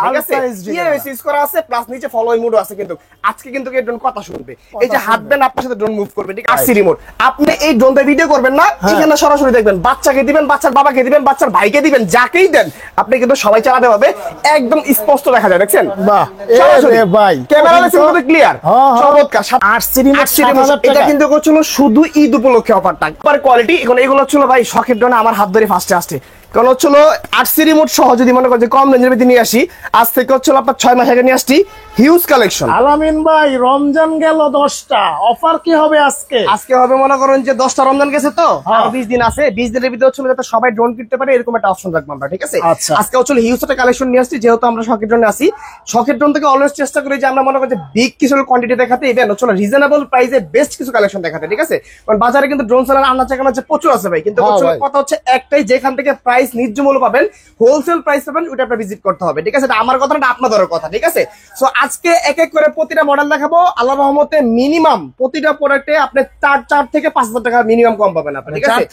ঠিক আছে EMI switch করা আছে প্লাস নিচে ফলোইং মোডও আছে কিন্তু আজকে কিন্তু এই ড্রোন কথা শুনবে এই যে হাত দেন আপনার সাথে ড্রোন মুভ করবে ঠিক আছে রিমোট আপনি এই ড্রোনটা ভিডিও করবেন না এখানে সরাসরি দেখবেন বাচ্চাকে দিবেন বাচ্চার বাবাকে দিবেন বাচ্চার ভাইকে দিবেন যাকেই দেন আপনি কিন্তু সবাই চালাতে পারবে একদম স্পষ্ট দেখা যায় দেখছেন বাহ সরাসরি ভাই ক্যামেরা লেন্স কিন্তু ক্লিয়ার চমৎকার 8 রিমোট এটা কিন্তু হচ্ছিল শুধু ঈদ উপলক্ষে অফারটা আর কোয়ালিটি এখন এগুলো হচ্ছিল ভাই শখের ড্রোনে আমার হাত ধরে ফার্স্টে আসছে কারণ হচ্ছিল 8 রিমোট সহ যদি মনে করেন যে কম রেঞ্জের ভিতরে নিয়ে আসি আজ থেকে হচ্ছিল আপনার 6 মাস আগে নিয়ে আসছি হিউজ কালেকশন আলামিন ভাই রমজান গেল 10টা অফার কি হবে আজকে হবে মনে করেন যে 10টা রমজান গেছে তো আর 20 দিন আছে 20 দিনের ভিতরে হচ্ছিল যাতে সবাই ড্রোন কিনতে পারে এরকম একটা অপশন রাখবো আমরা ঠিক আছে আজকে হচ্ছিল হিউজ একটা কালেকশন নিয়ে আসছি যেহেতু আমরা শখের ড্রোনে আসি শখের ড্রোন থেকে অলওয়েজ চেষ্টা করি যে আমরা মনে করি যে বিগ কিছু কোয়ান্টিটি দেখাতে ইভেন হচ্ছিল রিজনেবল প্রাইসে বেস্ট কিছু কালেকশন দেখাতে ঠিক আছে কারণ বাজারে কিন্তু ড্রোন সেলার আনাচে কানাচে প্রচুর আছে ভাই কিন্তু কথা হচ্ছে একটাই যেখান থেকে প্রাইস ন্যায্য মূল্য পাবেন হোলসেল প্রাইস পাবেন ওটা আপনারা ভিজিট করতে হবে ঠিক আছে এটা আমার কথা না আপনাদের কথা ঠিক আছে সো আজকে এক এক করে প্রতিটা মডেল দেখাবো আল্লাহর রহমতে মিনিমাম প্রতিটা প্রোডাক্টে আপনি 4 থেকে 5000 টাকা মিনিমাম কম পাবেন আপনি ঠিক আছে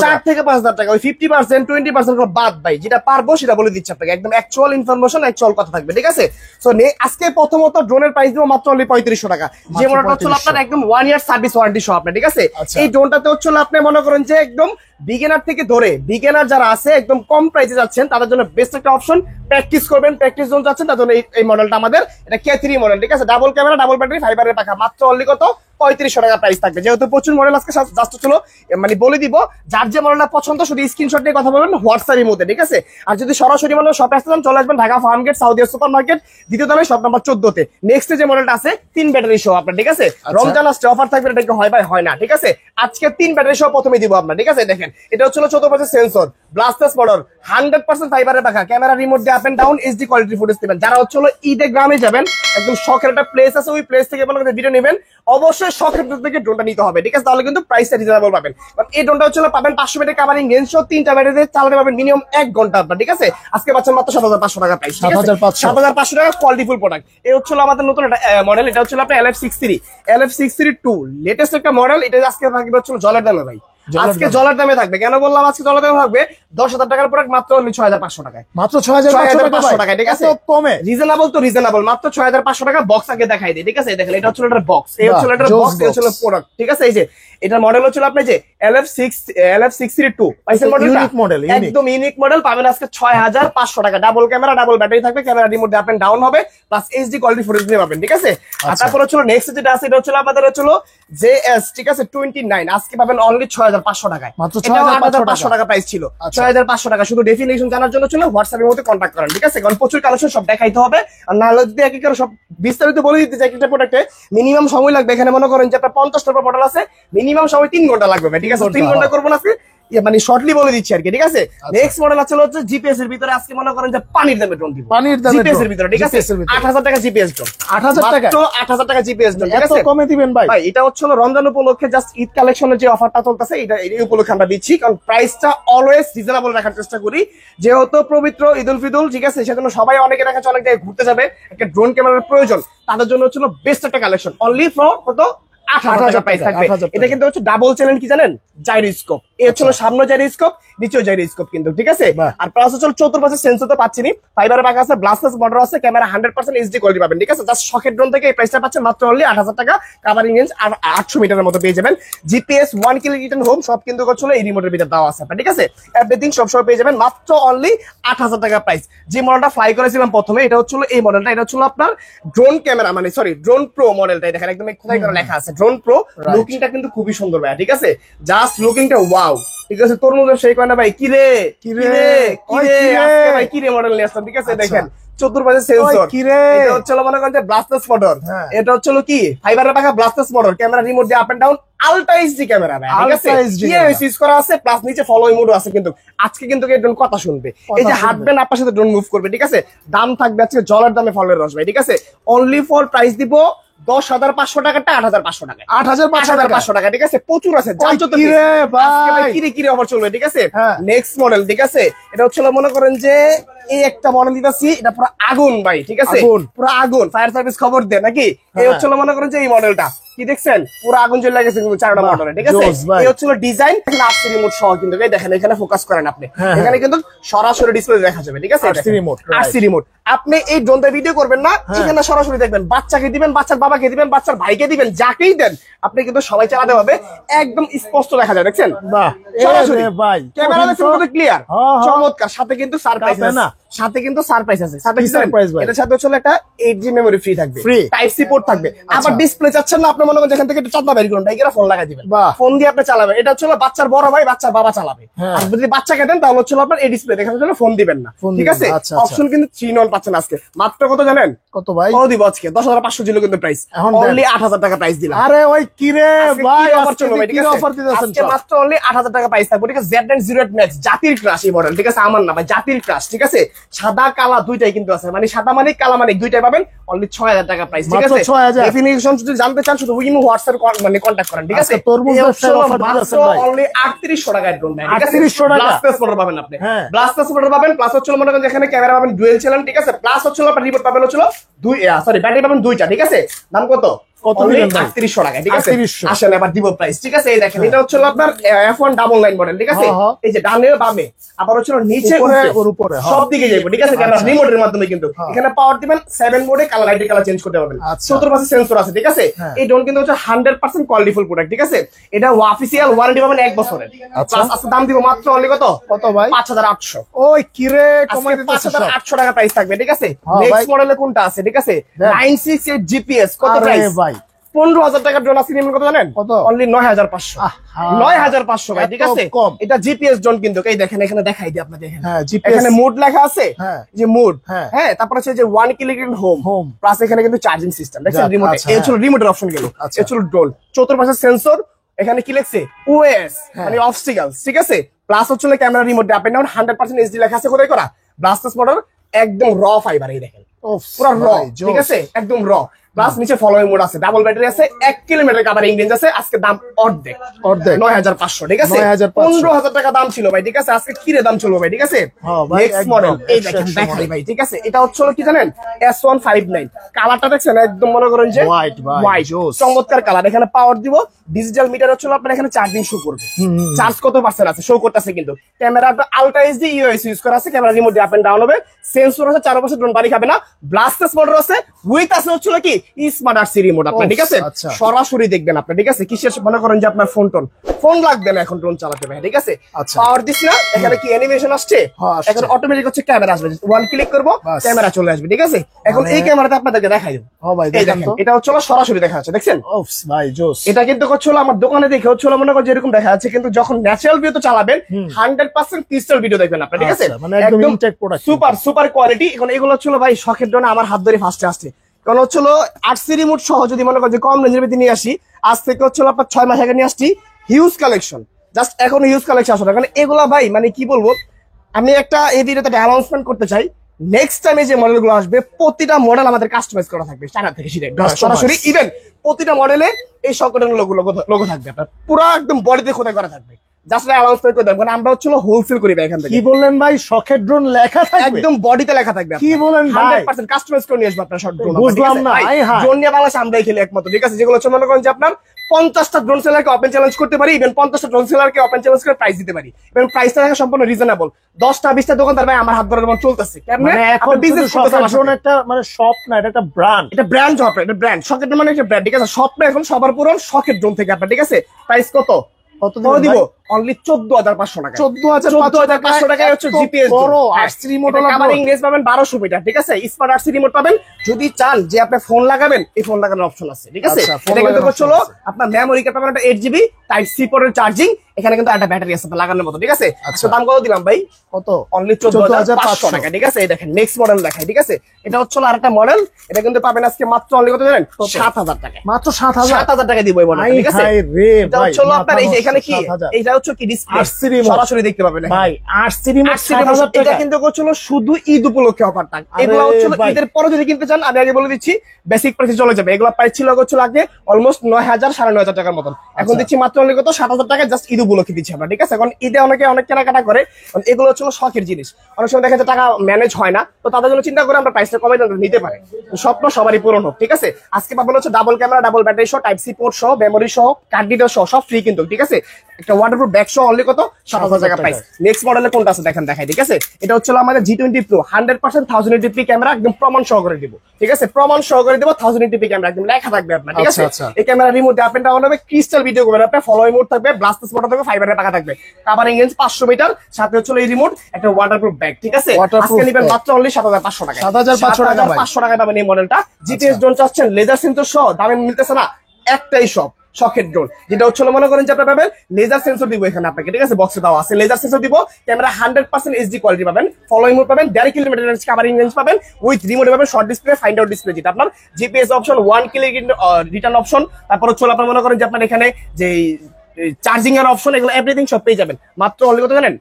4 থেকে 5000 টাকা ওই 50% 20% বাদ ভাই যেটা পারবো সেটা বলে দিচ্ছি আপনাকে একদম অ্যাকচুয়াল ইনফরমেশন অ্যাকচুয়াল কথা থাকবে ঠিক আছে সো আজকে প্রথমত ড্রোনের প্রাইস দিব মাত্র অনলি 3500 টাকা যে মডেলটা হচ্ছে আপনার একদম 1 ইয়ার সার্ভিস ওয়ারেন্টি সহ আপনি ঠিক আছে এই ড্রোনটাতে হচ্ছে আপনি মনে করেন যে একদম বিগিনার থেকে ধরে বিগিনার যারা আছে একদম কম প্রাইসে যাচ্ছেন তাদের জন্য বেস্ট একটা অপশন প্র্যাকটিস করবেন প্র্যাকটিস জোন যাচ্ছেন তার জন্য এই মডেলটা আমাদের এটা K3 মডেল ঠিক আছে ডাবল ক্যামেরা ডাবল ব্যাটারি ফাইবারের পাখা মাত্র অনলি কত 3500 টাকা প্রাইস থাকবে যেহেতু প্রচুর মডেল আজকে জাস্ট ছিল মানে বলে দিব যার যে মডেলটা পছন্দ শুধু স্ক্রিনশট নিয়ে কথা বলবেন হোয়াটসঅ্যাপের মধ্যে ঠিক আছে আর যদি সরাসরি মডেল শপে আসতে চান চলে আসবেন Dhaka farm gate south super market দ্বিতীয় তলায় শপ নাম্বার 14 তে নেক্সট যে মডেলটা আছে 3 ব্যাটারি সহ আপনার ঠিক আছে রমজান আসছে অফার থাকবে এটা কি হয় ভাই হয় না ঠিক আছে আজকে 3 ব্যাটারি সহ প্রথমে দিব আপনার ঠিক আছে দেখেন এটা হচ্ছে 14 সেন্সর ব্লাস্টাস মডেল 100% ফাইবারের পাখা ক্যামেরা রিমোট দিয়ে up and down HD quality footage দিবেন যারা হচ্ছে ঈদে গ্রামে যাবেন একদম শখের একটা প্লেস আছে ওই প্লেস থেকে মনে করেন ভিডিও নেবেন অবশ্যই শখের থেকে ড্রোনটা নিতে হবে ঠিক আছে তাহলে কিন্তু প্রাইসটা রিজনেবল পাবেন কারণ এই ড্রোনটা হচ্ছে পাবেন 500 মিটার কাভারিং রেঞ্জ সহ 3টা ব্যাটারিতে চালাতে পারবেন মিনিমাম 1 ঘন্টা আপনার ঠিক আছে আজকে পাচ্ছেন মাত্র 7500 টাকা প্রাইস 7500 টাকা কোয়ালিটি ফুল প্রোডাক্ট এই হচ্ছে আমাদের নতুন একটা মডেল এটা হচ্ছে আপনার LF63 2 লেটেস্ট একটা মডেল এটা আজকে থাকবে হচ্ছে জলের দামে ভাই আজকে জলের দামে থাকবে কেন বললাম আজকে জলের দামে থাকবে 10000 টাকার প্রোডাক্ট মাত্র 6500 টাকায় মাত্র 6500 টাকা ঠিক আছে কমে রিজনেবল তো রিজনেবল মাত্র 6500 টাকা বক্স আগে দেখাই দিই ঠিক আছে দেখেন এটা হচ্ছে একটা বক্স এই হচ্ছে একটা বক্স এই হচ্ছে প্রোডাক্ট ঠিক আছে এই যে এটা মডেল হচ্ছে আপনি যে LF63 পাইছেন মডেল একদম ইউনিক মডেল পাবেন আজকে 6500 টাকা ডাবল ক্যামেরা ডাবল ব্যাটারি থাকবে ক্যামেরা রিমোট দিয়ে আপ এন্ড ডাউন হবে প্লাস এইচডি কোয়ালিটি ফুটেজ নিয়ে পাবেন ঠিক আছে আর তারপর হচ্ছে নেক্সট যেটা আছে এটা হচ্ছে আমাদের হচ্ছে JS ঠিক আছে 29 আজকে পাবেন অনলি 6500 টাকায় মাত্র 6500 টাকা প্রাইস ছিল 6500 টাকা শুধু ডেফিনিশন জানার জন্য ছিল হোয়াটসঅ্যাপ এর মধ্যে কন্টাক্ট করেন ঠিক আছে কারণ প্রচুর কালেকশন সব দেখাইতে হবে আর না হলে যদি এক এক করে সব বিস্তারিত বলে দিতে চাই একটা প্রোডাক্টে মিনিমাম সময় লাগবে এখানে মনে করেন যে একটা 50টা মডেল আছে মিনিমাম সময় 3 ঘন্টা লাগবে ঠিক আছে 3 ঘন্টা করব না আজকে মানে শর্টলি বলে দিচ্ছি আর কি ঠিক আছে নেক্সট মডেল আছে হচ্ছে জিপিএস এর ভিতরে আজকে মনে করেন যে পানির দামে ড্রোন দিব পানির দামে জিপিএস এর ভিতরে ঠিক আছে 8000 টাকা জিপিএস ড্রোন 8000 টাকা তো 8000 টাকা জিপিএস ড্রোন ঠিক আছে কমে দিবেন ভাই ভাই এটা হচ্ছে রমজান উপলক্ষে জাস্ট ঈদ কালেকশনের যে অফারটা চলতেছে এটা এই উপলক্ষে আমরা দিচ্ছি কারণ প্রাইসটা অলওয়েজ রিজনেবল রাখার চেষ্টা করি যেহেতু পবিত্র ঈদুল ফিদুল ঠিক আছে সেজন্য সবাই অনেকে দেখা অনেক জায়গায় ঘুরতে যাবে একটা ড্রোন ক্যামেরার প্রয়োজন তাদের জন্য হচ্ছে বেস্ট একটা কালেকশন অনলি ফর কত 8000 প্রাইস থাকবে এটা কিন্তু হচ্ছে ডাবল চ্যানেল কি জানেন জাইরোস্কোপ এই হচ্ছে সামনে জাইরোস্কোপ নিচেও জাইরোস্কোপ কিন্তু ঠিক আছে আর প্লাস হচ্ছে 14% সেন্সর তো পাচ্ছেনি ফাইবারের পাখা আছে ব্লাস্টাস মডেল আছে ক্যামেরা 100% এইচডি কোয়ালিটি পাবেন ঠিক আছে জাস্ট শখের ড্রোন থেকে এই প্রাইসটা পাচ্ছেন মাত্র অনলি 8000 টাকা কভারিং রেঞ্জ আর 800 মিটারের মতো পেয়ে যাবেন জিপিএস 1 কিলো রিটার্ন হোম সব কিন্তু হচ্ছে এই রিমোটের ভিতরে দেওয়া আছে ঠিক আছে এভরিথিং সব পেয়ে যাবেন মাত্র অনলি 8000 টাকা প্রাইস যে মডেলটা ফ্লাই করেছিলাম প্রথমে এটা হচ্ছে এই মডেলটা এটা হচ্ছে আপনার ড্রোন ক্যামেরা মানে সরি ড্রোন প্রো মডেলটাই দেখেন একদম খোদাই করে লেখা আছে ড্রোন প্রো লুকিংটা কিন্তু খুবই সুন্দর ভাই ঠিক আছে জাস্ট লুকিংটা ওয়াও ঠিক আছে তরমুজের সেই কয় না ভাই কিরে আজকে ভাই কিরে মডেল নিয়ে আসলাম ঠিক আছে দেখেন 14% সেন্সর এটা হচ্ছে মনে করেন যে ব্লাস্টাস মডেল এটা হচ্ছে কি ফাইবারের পাখা ব্লাস্টাস মডেল ক্যামেরা রিমোট দিয়ে up and down ultra HD camera ভাই ঠিক আছে ইএমআই সুইচ করা আছে প্লাস নিচে ফলোইং মোডও আছে কিন্তু আজকে কিন্তু এই ড্রোন কথা শুনবে এই যে হাঁটবেন আপনার সাথে ড্রোন মুভ করবে ঠিক আছে দাম থাকবে আজকে জলের দামে ফলের রস ভাই ঠিক আছে অনলি ফর প্রাইস দিব 10500 টাকাটা 8500 টাকা 8500 টাকা ঠিক আছে প্রচুর আছে জানতো তো কিরে ভাই কিরে অফার চলবে ঠিক আছে নেক্সট মডেল ঠিক আছে এটা হচ্ছে মনে করেন যে এই একটা মডেল দিতেছি, এটা পুরো আগুন ভাই, ঠিক আছে, পুরো আগুন। ফায়ার সার্ভিস খবর দেয় নাকি? এই হচ্ছিল মনে করেন যে এই মডেলটা কি দেখছেন, পুরো আগুন জ্বলে গেছে কিন্তু চারটা মডেলে, ঠিক আছে। এই হচ্ছিল ডিজাইন, আরসি রিমোট সহ কিন্তু দেখেন এখানে ফোকাস করেন আপনি, এখানে কিন্তু সরাসরি ডিসপ্লে দেখা যাবে, ঠিক আছে। আরসি রিমোট, আপনি এই ড্রোনটা ভিডিও করবেন না, এখানে সরাসরি দেখবেন, বাচ্চাকে দিবেন, বাচ্চার বাবাকে দিবেন, বাচ্চার ভাইকে দিবেন, যাকেই দেন আপনি কিন্তু সবাই চালাতে হবে, একদম স্পষ্ট দেখা যায়, দেখছেন সরাসরি ভাই, ক্যামেরা দেখছেন কত ক্লিয়ার, চমৎকার। সাথে কিন্তু সারপ্রাইজ আছে, সাথে কিন্তু সারপ্রাইজ আছে, সাথে কি সারপ্রাইজ ভাই? এটার সাথে হচ্ছে একটা 8G মেমরি ফ্রি থাকবে, টাইপ সি পোর্ট থাকবে। আবার ডিসপ্লে চাচ্ছেন না আপনি, মনে করেন যেখান থেকে একটু চাঁদা বের করুন, ডাইরেক্ট ফোন লাগাই দিবেন, ফোন দিয়ে আপনি চালাবেন। এটা হচ্ছে বাচ্চার বড় ভাই, বাচ্চার বাবা চালাবে। আর যদি বাচ্চাকে দেন তাহলে হচ্ছে আপনার এই ডিসপ্লে দেখানোর জন্য ফোন দিবেন না, ঠিক আছে। অপশন কিন্তু 3 in 1 পাচ্ছেন আজকে। মাত্র কত জানেন? কত ভাই? কত দিব আজকে? 10,500 ছিল কিন্তু প্রাইস, অনলি 8,000 টাকা প্রাইস দিলাম। আরে ওই কি রে ভাই, অফার চলো ভাই, ঠিক আছে, অফার দিতেছেন আজকে মাত্র অনলি 8,000 টাকা প্রাইস থাকবে, ঠিক আছে। Z908 Max জাতির ক্রাশ এই মডেল, ঠিক আছে, আমার না ভাই, জাতির ক্রাশ, ঠিক আছে। সাদা কালা দুইটাই কিন্তু আছে, মানে সাদা মানিক কালা মানিক দুইটাই পাবেন, অনলি 6,000 টাকা প্রাইস, ঠিক আছে। ডেফিনিশন যদি জানতে চান শুধু উইমো হোয়াটসঅ্যাপ মানে কন্টাক্ট করেন, ঠিক আছে। তরমুজ ব্যবসার অফার দিতেছেন ভাই, অনলি 3800 টাকা ড্রোন ভাই, ঠিক আছে। 3800 টাকা ব্লাস্টাস মোটর পাবেন আপনি, ব্লাস্টাস মোটর পাবেন, প্লাস হচ্ছে মনে করেন এখানে ক্যামেরা পাবেন ডুয়েল চ্যানেল, ঠিক আছে, প্লাস হচ্ছে আপনার রিমোট পাবেন হচ্ছে ব্যাটারি পাবেন দুইটা, ঠিক আছে। দাম কত? 3800 টাকা, ঠিক আছে। আসেন এবার দিব প্রাইস, ঠিক আছে। এই দেখেন, এটা হচ্ছে আপনার F199 মডেল, ঠিক আছে। এই যে ডানে বামে, আবার হচ্ছে নিচে উপরে সব দিকে যাইবো, ঠিক আছে, ক্যামেরা রিমোটের মাধ্যমে কিন্তু। এখানে পাওয়ার দিবেন 7 মোডে, কালার লাইট কালার চেঞ্জ করতে পারবেন, 70 পাশে সেন্সর আছে, ঠিক আছে। এই ড্রোন কিন্তু হচ্ছে 100% কোয়ালিটিফুল প্রোডাক্ট, ঠিক আছে। এটা অফিসিয়াল ওয়ারেন্টি পাবেন 1 বছরের। প্লাস আজকে দাম দিব মাত্র অনলি কত ভাই? 5800। ওই কি রে, কমাই দিতেছেন, 5800 টাকা প্রাইস থাকবে, ঠিক আছে। নেক্সট মডেলে কোনটা আছে, ঠিক আছে, 968 GPS, কত প্রাইস ভাই? 15,000 টাকার ড্রোন আছে, কত জানেন? কত? অনলি 9,500। 9,500 ভাই, ঠিক আছে। এটা জিপিএস ড্রোন কিন্তু, এই দেখেন এখানে দেখাই দিই আপনাদের, এখানে মোড লেখা আছে, যে মোড, হ্যাঁ, তারপর হচ্ছে যে 1 ক্লিক হোম, প্লাস এখানে কিন্তু চার্জিং সিস্টেম, দেখেন রিমোটে, এই হচ্ছে রিমোটের অপশন গেল, এই হচ্ছে ড্রোন, চতুর্পাশে সেন্সর, এখানে কি লেখছে ওএস মানে অবস্টিকালস, ঠিক আছে। প্লাস হচ্ছে camera remote up and down 100% HD লেখা আছে, কোথায় করা? ব্লাস্টাস মোটর, একদম র ফাইবার, এই দেখেন পুরো র, ঠিক আছে, একদম র। প্লাস নিচে ফলোইং মোড আছে, ডাবল ব্যাটারি আছে, 1 কিলোমিটার কাভারিং রেঞ্জ আছে। আজকে দাম অর্ধেক 9,500, ঠিক আছে। 15,000 টাকা দাম ছিল ভাই, ঠিক আছে, আজকে কিরে দাম চলবে ভাই, ঠিক আছে। নেক্সট মডেল এই দেখেন, দেখাই ভাই, ঠিক আছে। এটা হচ্ছে কি জানেন? S159, কালারটা দেখছেন একদম মনে করেন যে হোয়াইট, চমৎকার কালার। এখানে পাওয়ার দিব, ডিজিটাল মিটার হচ্ছে আপনার এখানে চার্জিং শো করবে, চার্জ কত পার্সেন্ট আছে শো করতেছে কিন্তু। ক্যামেরাটা আলট্রা এইচডি ইউএস ইউজ করা আছে, camera remote up and down হবে, সেন্সর আছে, 4 বছর ড্রোন বাড়ি খাবে না, ব্লাস্টাস মোটর আছে, উইথ আছে হচ্ছে কি স্মার্ট আরসি রিমোট আপনার, ঠিক আছে। সরাসরি দেখবেন আপনি, ঠিক আছে। কিসের মনে করেন যে আপনার ফোন লাগবে না এখন ড্রোন চালাতে ভাই, ঠিক আছে। পাওয়ার দিছি না, এখানে কি অ্যানিমেশন আসছে, এখন অটোমেটিক হচ্ছে ক্যামেরা আসবে, 1 ক্লিক করব ক্যামেরা চলে আসবে, ঠিক আছে। এখন এই ক্যামেরাতে আপনাদেরকে দেখাই দেব, এই দেখেন, এটা হচ্ছে সরাসরি দেখা যাচ্ছে, দেখছেন ভাই, জোস। এটা কিন্তু হচ্ছে আমার দোকানে দেখে হচ্ছে মনে করেন যেরকম দেখা যাচ্ছে, কিন্তু যখন ন্যাচারাল ভিউ তো চালাবেন 100% ক্রিস্টাল ভিডিও দেখবেন আপনি, ঠিক আছে। একদম সুপার কোয়ালিটি। এখন এগুলো হচ্ছে ভাই শখের জন্য আমার হাত ধরে ফার্স্টে আসছে, কারণ হচ্ছে আরসি রিমোট সহ যদি মনে করেন যে কম রেঞ্জের ভিতরে নিয়ে আসি, আজ থেকে হচ্ছে আপনার 6 মাস আগে নিয়ে আসছি, হিউজ কালেকশন, জাস্ট এখন হিউজ কালেকশন আসলে। কারণ এগুলা ভাই মানে কি বলবো, আমি একটা এই ভিডিওতে অ্যানাউন্সমেন্ট করতে চাই, নেক্সট টাইমে যে মডেলগুলো আসবে প্রতিটা মডেল আমাদের কাস্টমাইজ করা থাকবে, চায়না থেকে সরাসরি। ইভেন প্রতিটা মডেলে এই সকলের লোগো থাকবে, আপনার পুরো একদম বডিতে খোদাই করা থাকবে, জাস্ট অ্যানাউন্সমেন্ট করে দেবেন। আমরা হচ্ছে হোলসেল করি ভাই এখান থেকে। কি বললেন ভাই, শখের ড্রোন লেখা থাকবে, একদম বডিতে লেখা থাকবে। কি বলেন ভাই, 100% কাস্টমাইজ করে নিয়ে আসবে আপনার শর্ট ড্রোন, বুঝলাম না। ড্রোন নিয়ে বাংলাদেশে আমরাই খেলি একমাত্র, ঠিক আছে। যেগুলো হচ্ছে মনে করেন যে আপনার 50টা ড্রোন সেলারকে ওপেন চ্যালেঞ্জ করতে পারি, ইভেন 50টা ড্রোন সেলারকে ওপেন চ্যালেঞ্জ করে প্রাইস দিতে পারি, এবং প্রাইসটা থাকে সম্পূর্ণ রিজনেবল। 10টা 20টা দোকানদার ভাই আমার হাত ধরে যেমন চলতেছে, মানে এখন বিজনেস করতেছে, একটা মানে শপ না, এটা একটা ব্র্যান্ড, এটা ব্র্যান্ড শপ, এটা ব্র্যান্ড শখের মানে একটা ব্র্যান্ড, ঠিক আছে। শপটা এখন সবার পুরো শখের ড্রোন থেকে আপনার, ঠিক আছে। প্রাইস কত দিব? অনলি 14,500 টাকা। 14,500 টাকায় হচ্ছে জিপিএস বড় আরসি রিমোট কাভারিং রেঞ্জ পাবেন 1200 মিটার, ঠিক আছে। স্মার্ট আরসি রিমোট পাবেন। যদি চান যে আপনি ফোন লাগাবেন, এই ফোন লাগানোর অপশন আছে, ঠিক আছে। এটা কিন্তু হলো আপনার মেমরি কার্ড পাবেন, একটা 8GB টাইপ সি পোর্টের চার্জিং, এখানে কিন্তু একটা ব্যাটারি আছে লাগানোর মতো, ঠিক আছে। আচ্ছা, দাম কত দিলাম ভাই? কত? অনলি 14,500 টাকা, ঠিক আছে। এই দেখেন নেক্সট মডেল দেখাই, ঠিক আছে। এটা হচ্ছে আরেকটা মডেল, এটা কিন্তু পাবেন আজকে মাত্র অনলি কত জানেন? 7,000 টাকা, মাত্র 7,000 টাকা দিব এই মডেল, ঠিক আছে। এটা হচ্ছে আপনার এই যে এখানে কি, এটা হচ্ছে কি ডিসপ্লে সরাসরি দেখতে পাবেন ভাই 8 রিমোট 7000 টাকা। এটা কিন্তু হচ্ছিল শুধু ঈদ উপলক্ষে অফারটা। এগুলো হচ্ছিল ঈদের পরে যদি কিনতে চান আমি আগে বলে দিচ্ছি বেসিক প্রাইসে চলে যাবে। এগুলো প্রাইস ছিল হচ্ছিল আগে অলমোস্ট 9000 9,500 টাকার মতন, এখন দিচ্ছি মাত্র অনলি কত 7,000 টাকা, জাস্ট ঈদ উপলক্ষে দিচ্ছি আমরা, ঠিক আছে? এখন ঈদে অনেকে অনেক কেনাকাটা করে, এগুলো হচ্ছিল শখের জিনিস, অনেক সময় দেখা যায় টাকা ম্যানেজ হয় না, তো তাদের জন্য চিন্তা করে আমরা প্রাইসটা কমাই নিতে পারি, স্বপ্ন সবারই পূরণ হোক, ঠিক আছে? আজকে পাবেন হচ্ছে ডাবল ক্যামেরা, ডাবল ব্যাটারি সহ, টাইপ সি পোর্ট সহ, মেমোরি সহ, কার্ড ডিটেইলস সহ, সব ফ্রি কিন্তু, ঠিক আছে? একটা ওয়াটারপ্রুফ ব্যাগ সহ অনলি কত 7,000 টাকা প্রাইস। নেক্সট মডেলে কোনটা আছে দেখেন, দেখাই, ঠিক আছে? এটা হচ্ছে আমাদের G20 Pro 100% 1080p ক্যামেরা, একদম প্রমাণ সহকারে দিব, ঠিক আছে? প্রমাণ সহকারে দিব 1080p ক্যামেরা, একদম লেখা থাকবে আপনার, ঠিক আছে? এই camera remote up and down হবে, ক্রিস্টাল ভিডিও করবেন আপনি, ফলোই মোড থাকবে, ব্লাস্টাস মোড থাকবে, ফাইবারের পাকা থাকবে, কভারিং রেঞ্জ 500 মিটার, সাথে হচ্ছে এই রিমোট, একটা ওয়াটারপ্রুফ ব্যাগ, ঠিক আছে? আজকে নেবেন মাত্র অনলি 7,500 টাকা। 7,500 টাকা পাবেন এই মডেলটা। জিপিএস ড্রোন চাচ্ছেন, লেজার সেন্সর সহ, দামে মিলতেছে না, একটাই সব শখের ড্রোন, যেটা হচ্ছে মনে করেন যে আপনারা পাবেন লেজার সেন্সর দিব এখানে আপনাকে, ঠিক আছে? বক্সে দেওয়া আছে লেজার সেন্সর দিব, ক্যামেরা 100% এইচডি কোয়ালিটি পাবেন, ফলোইং মোড পাবেন, 1.5 কিলোমিটার রেঞ্জ কভারিং রেঞ্জ পাবেন, উইথ রিমোট পাবেন, short display, find out display, যেটা আপনার GPS option, 1 click return option, তারপর হচ্ছে আপনারা মনে করেন যে আপনার এখানে যে চার্জিং এর অপশন, এগুলো এভরিথিং সব পেয়ে যাবেন। মাত্র অনলি কত জানেন?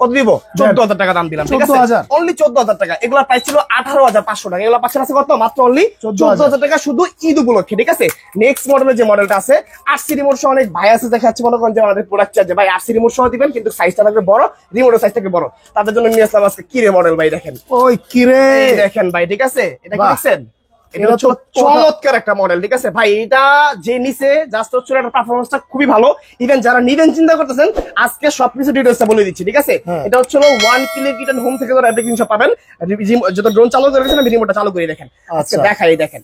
কত দিব? 14,000 টাকা দাম দিলাম, ঠিক আছে? অনলি 14,000 টাকা। এগুলা প্রাইস ছিল 18,500 টাকা, এগুলা পাচ্ছেন আছে কত? মাত্র অনলি 14,000 টাকা, শুধু ঈদ উপলক্ষে, ঠিক আছে? নেক্সট মডেলের যে মডেলটা আছে 8C রিমোট সহ, অনেক ভাই আছে দেখাচ্ছে মনে করেন যে আমাদের প্রোডাক্ট চার্জে ভাই 8C রিমোট সহ দিবেন, কিন্তু সাইজটা থাকবে বড়, রিমোটের সাইজ থেকে বড়, তাদের জন্য নিয়ে আসলাম আজকে কিরে মডেল ভাই, দেখেন ওই কিরে দেখেন ভাই, ঠিক আছে? এটা কি দেখছেন? এটা হচ্ছে চমৎকার একটা মডেল, ঠিক আছে ভাই? এটা যে নিচে জাস্ট হচ্ছে এটা পারফরম্যান্সটা খুবই ভালো। ইভেন যারা নিবেন চিন্তা করতেছেন, আজকে সবকিছু ডিটেইলসটা বলে দিচ্ছি, ঠিক আছে? এটা হচ্ছে 1 ক্লিক রিটার্ন হোম থেকে ধরে এভরিথিং সব পাবেন। যত ড্রোন চালু করে রেখেছেন আমি রিমোটটা চালু করে দেখেন, আচ্ছা দেখাই, দেখেন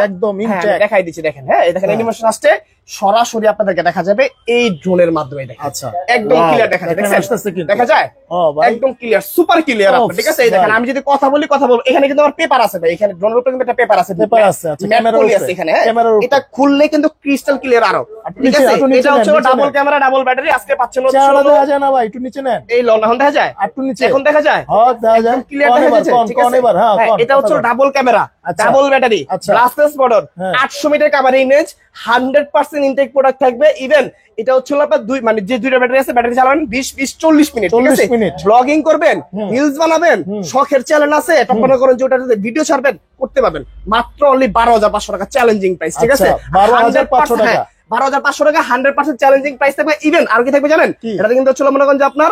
একদম দেখাই দিচ্ছি, দেখেন, হ্যাঁ দেখেন অ্যানিমেশন আসছে, সরাসরি আপনাদেরকে দেখা যাবে এই ড্রোনের মাধ্যমে, দেখেন একদম ক্লিয়ার দেখা যায়, দেখা যায় একদম ক্লিয়ার, সুপার ক্লিয়ার আপনার, ঠিক আছে? এই দেখেন আমি যদি কথা বলবো, এখানে কিন্তু আমার পেপার আছে ভাই, এখানে ড্রোনের উপরে কিন্তু একটা পেপার আছে, এখানে এটা খুললে কিন্তু ক্রিস্টাল ক্লিয়ার আরো, ঠিক আছে? এটা হচ্ছে ডাবল ক্যামেরা, ডাবল ব্যাটারি, আজকে পাচ্ছেন দেখা যায় না ভাই, একটু নিচে নেন, এই লন এখন দেখা যায়, একটু নিচে এখন দেখা যায়, হ্যাঁ দেখা যায়, ক্লিয়ার দেখা যাচ্ছে, ঠিক আছে? এটা হচ্ছে ডাবল ক্যামেরা, ডাবল ব্যাটারি, ব্লাস্টাস motor, 800 meter covering range, 100% intact product থাকবে। ইভেন এটা হচ্ছে আপনার যে দুইটা ব্যাটারি আছে, ব্যাটারি চালাবেন 20-40 মিনিট, ঠিক আছে? ব্লগিং করবেন, রিলস বানাবেন, শখের চ্যানেল আছে, এটা মনে করেন যে ওটাতে ভিডিও ছাড়বেন, করতে পারবেন। মাত্র অনলি 12,500 টাকা চ্যালেঞ্জিং প্রাইস, ঠিক আছে? 12,500 টাকা, 12,500 টাকা 100% চ্যালেঞ্জিং প্রাইস থাকবে। ইভেন আর কি থাকবে জানেন? এটাতে কিন্তু হচ্ছে মনে করেন যে আপনার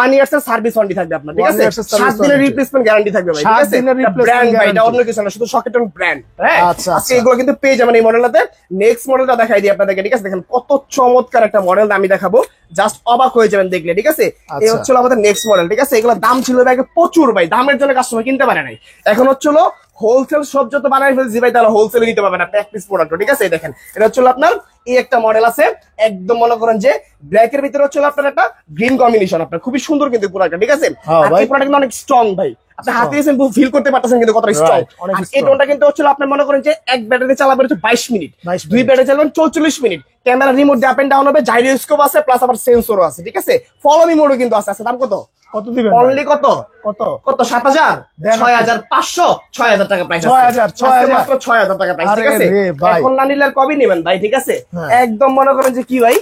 1 ইয়ার্স এর সার্ভিস ওয়ারেন্টি থাকবে আপনার, ঠিক আছে? 7 দিনের রিপ্লেসমেন্ট গ্যারান্টি থাকবে ভাই, ঠিক আছে? ব্র্যান্ড ভাই, এটা অন্য কিছু না, শুধু সকেট ব্র্যান্ড, হ্যাঁ? আজকে এগুলো কিন্তু পেয়ে যাবেন এই মডেলটাতে। নেক্সট মডেলটা দেখাই দিই আপনাদেরকে, ঠিক আছে? দেখেন কত চমৎকার একটা মডেল, আমি দেখাবো, জাস্ট অবাক হয়ে যাবেন দেখলে, ঠিক আছে? এই হচ্ছে আমাদের নেক্সট মডেল, ঠিক আছে? এগুলো দাম ছিল আগে প্রচুর ভাই, দামের জন্য কাস্টমার কিনতে পারে নাই, এখন হচ্ছে হোলসেল সব যত বানাই ফেলছি ভাই, তাহলে হোলসেলে দিতে পারবেন আপনি এক পিস প্রোডাক্ট, ঠিক আছে? দেখেন এটা হচ্ছে আপনার এই একটা মডেল আছে, একদম মনে করেন যে ব্ল্যাক এর ভিতরে হচ্ছে আপনার একটা গ্রিন কম্বিনেশন, আপনার খুবই সুন্দর কিন্তু প্রোডাক্ট, ঠিক আছে? আর এই প্রোডাক্ট কিন্তু অনেক স্ট্রং ভাই, আপনি হাতে এসে ফিল করতে পারতেছেন কিন্তু কতটা স্ট্রং। আর এই ড্রোনটা কিন্তু হচ্ছে আপনি মনে করেন যে এক ব্যাটারি চালাবেন হচ্ছে 22 মিনিট, দুই ব্যাটারি চালাবেন 44 minute, camera remote up and down হবে, জাইরোস্কোপ আছে, প্লাস আবার সেন্সরও আছে, ঠিক আছে? ফলো মি মোডও কিন্তু আছে। দাম কত দিবেন? অনলি কত 7,000 6,500 6,000 টাকা প্রাইস, 6,000 টাকা প্রাইস, ঠিক আছে? এখন না নিলে আর কবে নেবেন ভাই, ঠিক আছে? একদম মনে করেন যে কি ভাই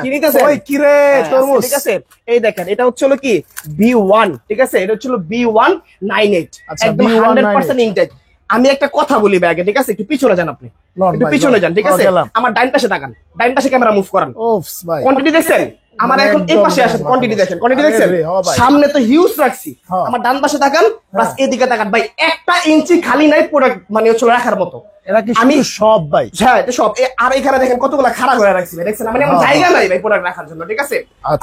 ঠিক আছে? এই দেখেন এটা হচ্ছে কি B1, ঠিক আছে? এটা হচ্ছে B198, একদম 100% ইনটেক। আমি একটা কথা বলি ব্যাগে, ঠিক আছে? একটু পিছনে যান, আপনি একটু পিছনে যান, ঠিক আছে? আমার ডাইন পাশে তাকান, ডাইন পাশে ক্যামেরা মুভ করান, কোয়ান্টিটি দেখছেন? আমার এখন এই পাশে আসেন, কোয়ান্টিটি দেখেন, কোয়ান্টিটি দেখছেন? সামনে তো হিউজ রাখছি, আমার ডান পাশে তাকান, বাস এদিকে তাকান ভাই, 1 ইঞ্চি খালি নাই প্রোডাক্ট মানে হচ্ছে রাখার মতো। আমি সব ভাই, হ্যাঁ এটা সব। আর এখানে দেখেন কতগুলো খাড়া করে রাখছি ভাই, দেখছেন? মানে আমার জায়গা নাই ভাই প্রোডাক্ট রাখার জন্য, ঠিক আছে?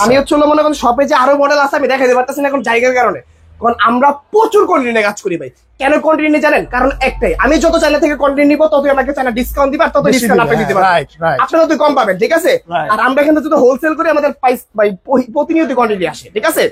আমি হচ্ছে মনে করেন শপে যে আরো মডেল আছে আমি দেখাইতে পারতেছি না এখন জায়গার কারণে, কারণ আমরা প্রচুর কোয়ান্টিটি কাজ করি ভাই। কেন কোয়ান্টিটি জানেন? কারণ একটাই, আমি যত চ্যানেল থেকে কোয়ান্টিটি নিব ততই আমাকে চ্যানেল ডিসকাউন্ট দিবে, আর তত ডিসকাউন্ট আপনি দিতে পারবেন, আপনারা তো কম পাবেন, ঠিক আছে? আর আমরা এখানে যদি হোলসেল করি আমাদের প্রাইস ভাই প্রতিনিয়ত কোয়ান্টিটি আসে, ঠিক আছে?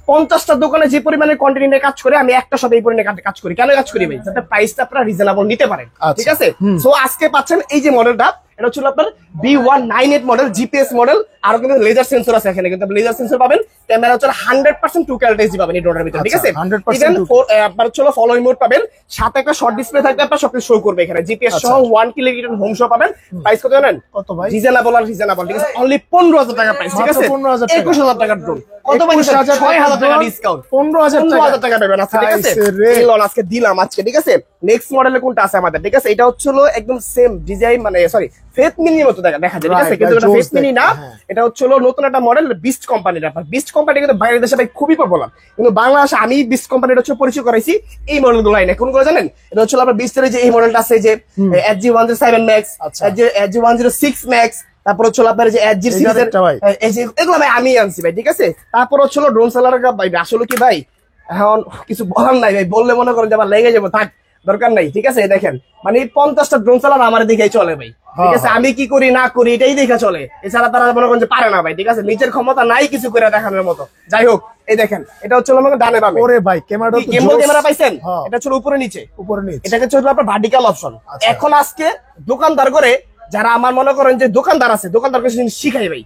50টা দোকানে যে পরিমাণে কোয়ান্টিটি নিয়ে কাজ করে আমি একটা সাথে এই পরিমাণে কাজ করি। কেন কাজ করি ভাই? যাতে প্রাইসটা আপনারা রিজনেবল নিতে পারেন, ঠিক আছে? সো আজকে পাচ্ছেন এই যে মডেলটা, এটা হচ্ছে আপনার B198 মডেল, জিপিএস মডেল, আর কিন্তু লেজার সেন্সর আছে এখানে, কিন্তু লেজার সেন্সর পাবেন। ক্যামেরা হচ্ছে 100% 2K আলট্রা পাবেন এই ড্রোনের ভিতরে, ঠিক আছে? 100% আপনার হচ্ছে ফলোইং মোড পাবেন, সাথে একটা শর্ট ডিসপ্লে থাকবে, আপনার সবকিছু শো করবে এখানে, জিপিএস সহ 1 কিলোমিটার হোম শো পাবেন। প্রাইস কত জানেন? কত ভাই? রিজনেবল আর রিজনেবল, ঠিক আছে? অনলি 15,000 টাকা প্রাইস, ঠিক আছে? 21,000 টাকার ড্রোন। কত ভাই? 6,000 টাকা ডিসকাউন্ট, 15,000 টাকা পাবেন আজকে, ঠিক আছে? এই লন আজকে দিলাম আজকে, ঠিক আছে? নেক্সট মডেলে কোনটা আছে আমাদের, ঠিক আছে? এটা হচ্ছে একদম সেম ডিজাইন, মানে সরি ফেথ মিনির মতো দেখা যায়, ঠিক আছে? কিন্তু এটা ফেথ মিনি না, এটা হচ্ছে নতুন একটা মডেল, বিস্ট কোম্পানির। আপনার বিস্ট কোম্পানি কিন্তু বাইরের দেশে ভাই খুবই পপুলার, কিন্তু বাংলাদেশে আমি বিস্ট কোম্পানির হচ্ছে পরিচয় করাইছি এই মডেলগুলো লাইনে। কোনগুলো জানেন? এটা হচ্ছে আপনার বিস্টের যে এই মডেলটা আছে, যে HG107 Max, HG106 Max, তারপর হচ্ছে আপনার যে HG সিরিজের, এগুলো ভাই আমি আনছি ভাই, ঠিক আছে? তারপর হচ্ছে ড্রোন সেলার ভাই, আসলে কি ভাই এখন কিছু বলার নাই ভাই, বললে মনে করেন যে আবার লেগে যাবো, থাক দরকার নাই, ঠিক আছে? দেখেন মানে 50টা ড্রোন চালানো আমার দিকেই চলে ভাই, ঠিক আছে? আমি কি করি না করি এটাই দেখা চলে, এছাড়া তারা মনে করেন যে পারে না ভাই, ঠিক আছে? নিজের ক্ষমতা নাই কিছু করে দেখানোর মতো। যাই হোক, এই দেখেন এটা হচ্ছে আমাকে ডানে বামে। ওরে ভাই ক্যামেরা, গেমবল ক্যামেরা পাইছেন? এটা হচ্ছে উপরে নিচে, এটাকে হচ্ছে আপনার ভার্টিক্যাল অপশন। এখন আজকে দোকানদার করে যারা আমার মনে করেন যে দোকানদার আছে, দোকানদারকে শিখাই ভাই,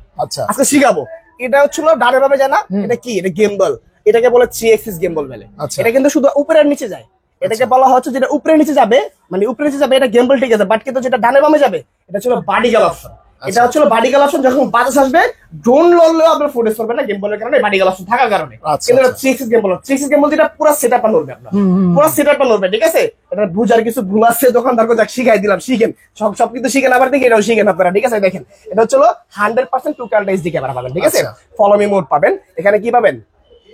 আজকে শিখাবো। এটা হচ্ছে ডানে বামে জানা, এটা কি? এটা গেমবল, এটাকে বলে 3 এক্সিস গেমবল বলে। এটা কিন্তু শুধু উপরে আর নিচে যায়, এটাকে বলা হচ্ছে যেটা উপরে নিচে যাবে, মানে উপরে নিচে যাবে এটা গেমবল, ঠিক আছে? বাট কিন্তু যেটা ডানে বামে যাবে এটা হচ্ছে ভার্টিক্যাল অপশন। এটা হচ্ছে ভার্টিক্যাল অপশন, যখন বাতাস আসবে ড্রোন লড়লেও আপনার ফুটেজ করবে না গেমবলের কারণে, ভার্টিক্যাল অপশন থাকার কারণে। কিন্তু এটা 3 এক্সিস গেমবল, 3 এক্সিস গেমবল যেটা পুরো সেটআপটা নড়বে, আপনার পুরো সেটআপটা নড়বে, ঠিক আছে? এটা বুঝার কিছু ভুল আছে, দোকানদারকে যাক শিখাই দিলাম, শিখেন সব কিন্তু শিখেন, আবার দেখি এটাও শিখেন আপনারা, ঠিক আছে? দেখেন এটা হচ্ছে 100% 2K আলট্রা এইচডি ক্যামেরা পাবেন, ঠিক আছে? ফলো মি মোড পাবেন, এখানে কি পাবেন?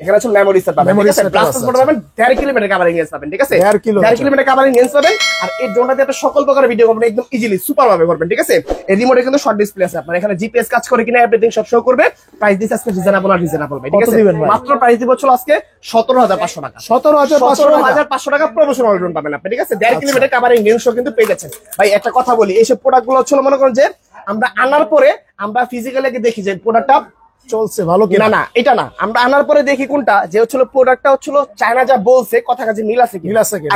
এখানে হচ্ছে মেমোরি সেট পাবেন, ঠিক আছে? ব্লাস্টার মোড পাবেন, 1.5 কিলোমিটার কভারিং রেঞ্জ পাবেন, ঠিক আছে? 1.5 কিলোমিটার কভারিং রেঞ্জ পাবেন। আর এই ড্রোনটাতে আপনি সকল প্রকারের ভিডিও করবেন একদম ইজিলি, সুপার ভাবে করবেন, ঠিক আছে? এই রিমোটে কিন্তু শর্ট ডিসপ্লে আছে, আপনার এখানে জিপিএস কাজ করে কিনা এভরিথিং সব শো করবে। প্রাইস দিস আজকে রিজনেবল আর রিজনেবল ভাই, ঠিক আছে? মাত্র প্রাইস দিব হচ্ছে আজকে 17,500 টাকা। 17,500 টাকা প্রফেশনাল ড্রোন পাবেন আপনি, ঠিক আছে? 1.5 কিলোমিটার কভারিং রেঞ্জ কিন্তু পেয়ে যাচ্ছেন ভাই। একটা কথা বলি, এইসব প্রোডাক্টগুলো হচ্ছে মনে করেন যে আমরা আনার পরে আমরা ফিজিক্যালি দেখি যে প্রোডাক্টটা চলছে ভালো কিনা, না এটা না, আমরা আনার পরে দেখি কোনটা যে হচ্ছিল প্রোডাক্টটা হচ্ছিল চায়না যা বলছে কথা কাছে মিল আছে কি,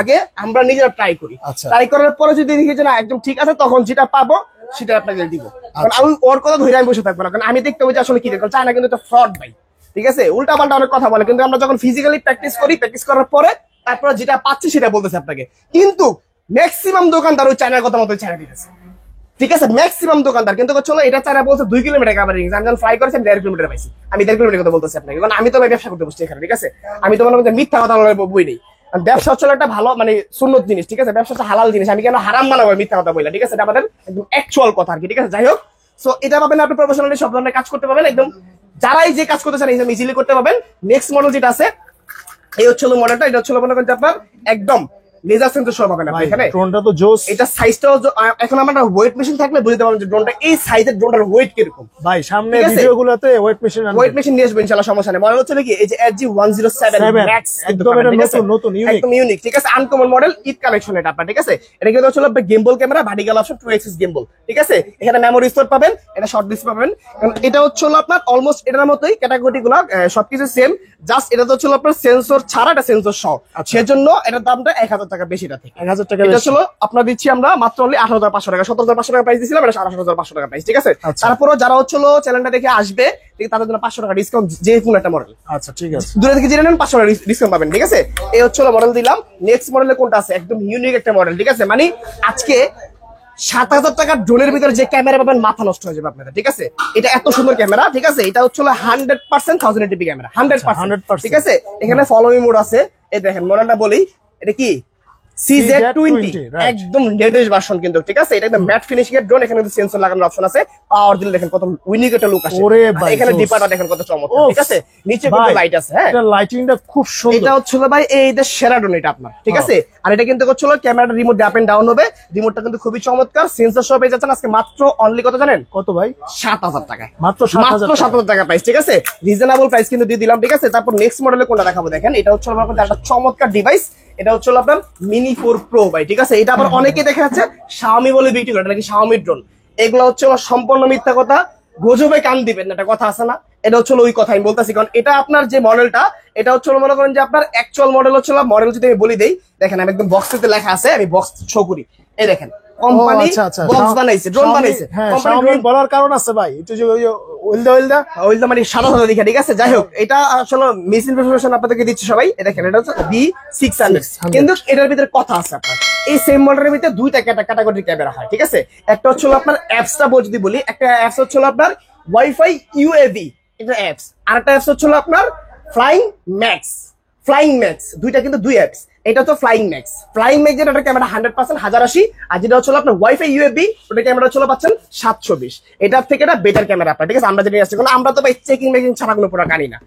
আগে আমরা নিজেরা ট্রাই করি। ট্রাই করার পরে যদি দেখি যে না একদম ঠিক আছে, তখন যেটা পাবো সেটা আপনাকে দিব। কারণ আমি ওর কথা ধরে আমি বসে থাকবো না, কারণ আমি দেখতে হবে যে আসলে কি, কারণ চায়না কিন্তু একটা ফ্রড ভাই, ঠিক আছে? উল্টা পাল্টা অনেক কথা বলে, কিন্তু আমরা যখন ফিজিক্যালি প্র্যাকটিস করি, প্র্যাকটিস করার পরে তারপরে যেটা পাচ্ছি সেটা বলতেছে আপনাকে। কিন্তু ম্যাক্সিমাম দোকানদার ওই চায়নার কথা মতো চায়না দিতেছে, ঠিক আছে? ম্যাক্সিমাম দোকানদার কিন্তু চলো এটা চারা বলছে 2 কিলোমিটার কভারিং, আমি যখন ফ্লাই করেছি 1.5 কিলোমিটার পাইছি। আমি 1.5 কিলোমিটার কথা বলতেছি আপনাকে, কারণ আমি তো ভাই ব্যবসা করতে বসছি এখানে, ঠিক আছে? আমি তো মনে করি মিথ্যা কথা বই নেই। ব্যবসা হচ্ছে একটা ভালো মানে সুন্নত জিনিস, ঠিক আছে? ব্যবসা হচ্ছে হালাল জিনিস, আমি কেন হারাম বানাবো মিথ্যা কথা বললাম, ঠিক আছে? এটা আমাদের একদম অ্যাকচুয়াল কথা আর কি, ঠিক আছে? যাই হোক, সো এটা পাবেন আপনি প্রফেশনালি সব ধরনের কাজ করতে পারবেন, একদম যারাই যে কাজ করতে চান একদম ইজিলি করতে পারবেন। নেক্সট মডেল যেটা আছে এই হচ্ছে মডেলটা, এটা হচ্ছে মনে করেন যে আপনার একদম লেজার সেন্সর সহ পাবেন আপনি এখানে। ড্রোনটা তো জোস, এটা সাইজটাও এখন আমরা ওয়েট মেশিন থাকলে বুঝতে পারবেন যে ড্রোনটা এই সাইজের ড্রোনটার ওয়েট কিরকম ভাই। সামনে ভিডিওগুলোতে ওয়েট মেশিন নিয়ে আসবেন ইনশাআল্লাহ, সমস্যা নেই। মডেল হচ্ছে কি এই যে HG107 Max, একদম নতুন একদম ইউনিক, ঠিক আছে? আনকমন মডেল, ঈদ কালেকশন এটা আপনার, ঠিক আছে? এটা কিন্তু হচ্ছে আপনার গেমবল ক্যামেরা, ভার্টিক্যাল অপশন, 2 এক্সিস গেমবল, ঠিক আছে? এখানে মেমোরি স্টোর পাবেন, এটা শর্ট ডিসপ্লে পাবেন। কারণ এটা হচ্ছে আপনার অলমোস্ট এটার মতোই ক্যাটাগরি গুলো সবকিছু সেম, জাস্ট এটা তো হচ্ছে আপনার সেন্সর ছাড়া, এটা সেন্সর সহ, সেজন্য এটার দামটা 1000 টাকা বেশি, এটা থেকে 1000 টাকা এটা ছিল আপনার দিচ্ছি আমরা মাত্র অনলি 18,500 টাকা। 17,500 টাকা প্রাইস দিয়েছিলাম, এটা 18,500 টাকা প্রাইস, ঠিক আছে? তারপরে যারা হচ্ছিল চ্যানেলটা দেখে আসবে, তাদের জন্য 500 টাকা ডিসকাউন্ট, যে কোনো একটা মডেল। আচ্ছা ঠিক আছে, দূরে থেকে জেনে নেন 500 টাকা ডিসকাউন্ট পাবেন, ঠিক আছে? এই হচ্ছিল মডেল দিলাম। নেক্সট মডেলে কোনটা আছে? একদম ইউনিক একটা মডেল, ঠিক আছে? মানে আজকে 7,000 টাকার ড্রোনের ভিতরে যে ক্যামেরা পাবেন মাথা নষ্ট হয়ে যাবে আপনাদের, ঠিক আছে? এটা এত সুন্দর ক্যামেরা, ঠিক আছে? এটা হচ্ছে 100% 1080p ক্যামেরা, 100%, ঠিক আছে? এখানে ফলো মি মোড আছে, এই দেখেন মডেলটা বলি, এটা কি CZ20, একদম লেটেস্ট ভার্সন কিন্তু, ঠিক আছে? এটা একদম ম্যাট ফিনিশিং এর ড্রোন, এখানে সেন্সর লাগানোর অপশন আছে, পাওয়ার দিলে দেখেন কত ইউনিক একটা লুক আসে। এখানে ডিপারটা দেখেন কত চমৎকার, ঠিক আছে? নিচে কিন্তু লাইট আছে, হ্যাঁ এটা লাইটিংটা খুব সুন্দর। এটা হচ্ছে ভাই এই যে সেরা ড্রোন এটা আপনার, ঠিক আছে? আর এটা কিন্তু হচ্ছে ক্যামেরাটা রিমোট আপ এন্ড ডাউন হবে, রিমোটটা কিন্তু খুবই চমৎকার, সেন্সর সহ পেয়ে যাচ্ছেন আজকে মাত্র অনলি কত জানেন? কত ভাই? 7,000 টাকায়, মাত্র 7,000 টাকা প্রাইস, ঠিক আছে? রিজনেবল প্রাইস কিন্তু দিয়ে দিলাম, ঠিক আছে? তারপর নেক্সট মডেলে কোনটা দেখাবো দেখেন, এটা হচ্ছে আমার কাছে একটা চমৎকার ডিভাইস, এটা হচ্ছে আপনার মিনি 4 প্রো ভাই, ঠিক আছে? এটা আবার অনেকেই দেখা যাচ্ছে Xiaomi বলে বিক্রি করে, এটা নাকি Xiaomi ড্রোন। এগুলো হচ্ছে সম্পূর্ণ মিথ্যা কথা, গজবে কান দিবেন না, একটা কথা আছে না? এটা হচ্ছে ওই কথা আমি বলতেছি, কারণ এটা আপনার যে মডেলটা, এটা হচ্ছে মনে করেন যে আপনার অ্যাকচুয়াল মডেল হচ্ছে, মডেল যদি আমি বলি দেই, দেখেন আমি একদম বক্সেতে লেখা আছে, আমি বক্স শো করি, এই দেখেন কোম্পানি বক্স বানাইছে, ড্রোন বানাইছে। কোম্পানি ড্রোন বলার কারণ আছে ভাই, একটু যে ওইলদা মানে সাদা সাদা দেখা, ঠিক আছে। যাই হোক, এটা আসলে মিস ইনফরমেশন আপনাদেরকে দিচ্ছে সবাই। এটা দেখেন, এটা হচ্ছে B600, কিন্তু এটার ভিতরে কথা আছে আপনার। এই সেম মডেলের ভিতরে দুইটা ক্যাটাগরি ক্যামেরা হয়, ঠিক আছে। একটা হচ্ছে আপনার অ্যাপসটা যদি বলি, একটা অ্যাপস হচ্ছে আপনার ওয়াইফাই ইউএভি, এটা অ্যাপস। আর একটা অ্যাপস হচ্ছে আপনার ফ্লাইং ম্যাক্স। দুইটা কিন্তু দুই অ্যাপস। এটা তো ফ্লাইং ম্যাক্স যেটা ক্যামেরা 100% 1080, আর যেটা হচ্ছে আপনার ওয়াইফাই ইউএভি, ওটা ক্যামেরা হচ্ছে পাচ্ছেন 720। এটার থেকে এটা বেটার ক্যামেরা আপনার, ঠিক আছে। আমরা যেটা আসছে, আমরা তো ভাই চেকিং মেকিং ছাড়া কোনো প্রোডাক্ট আনি না,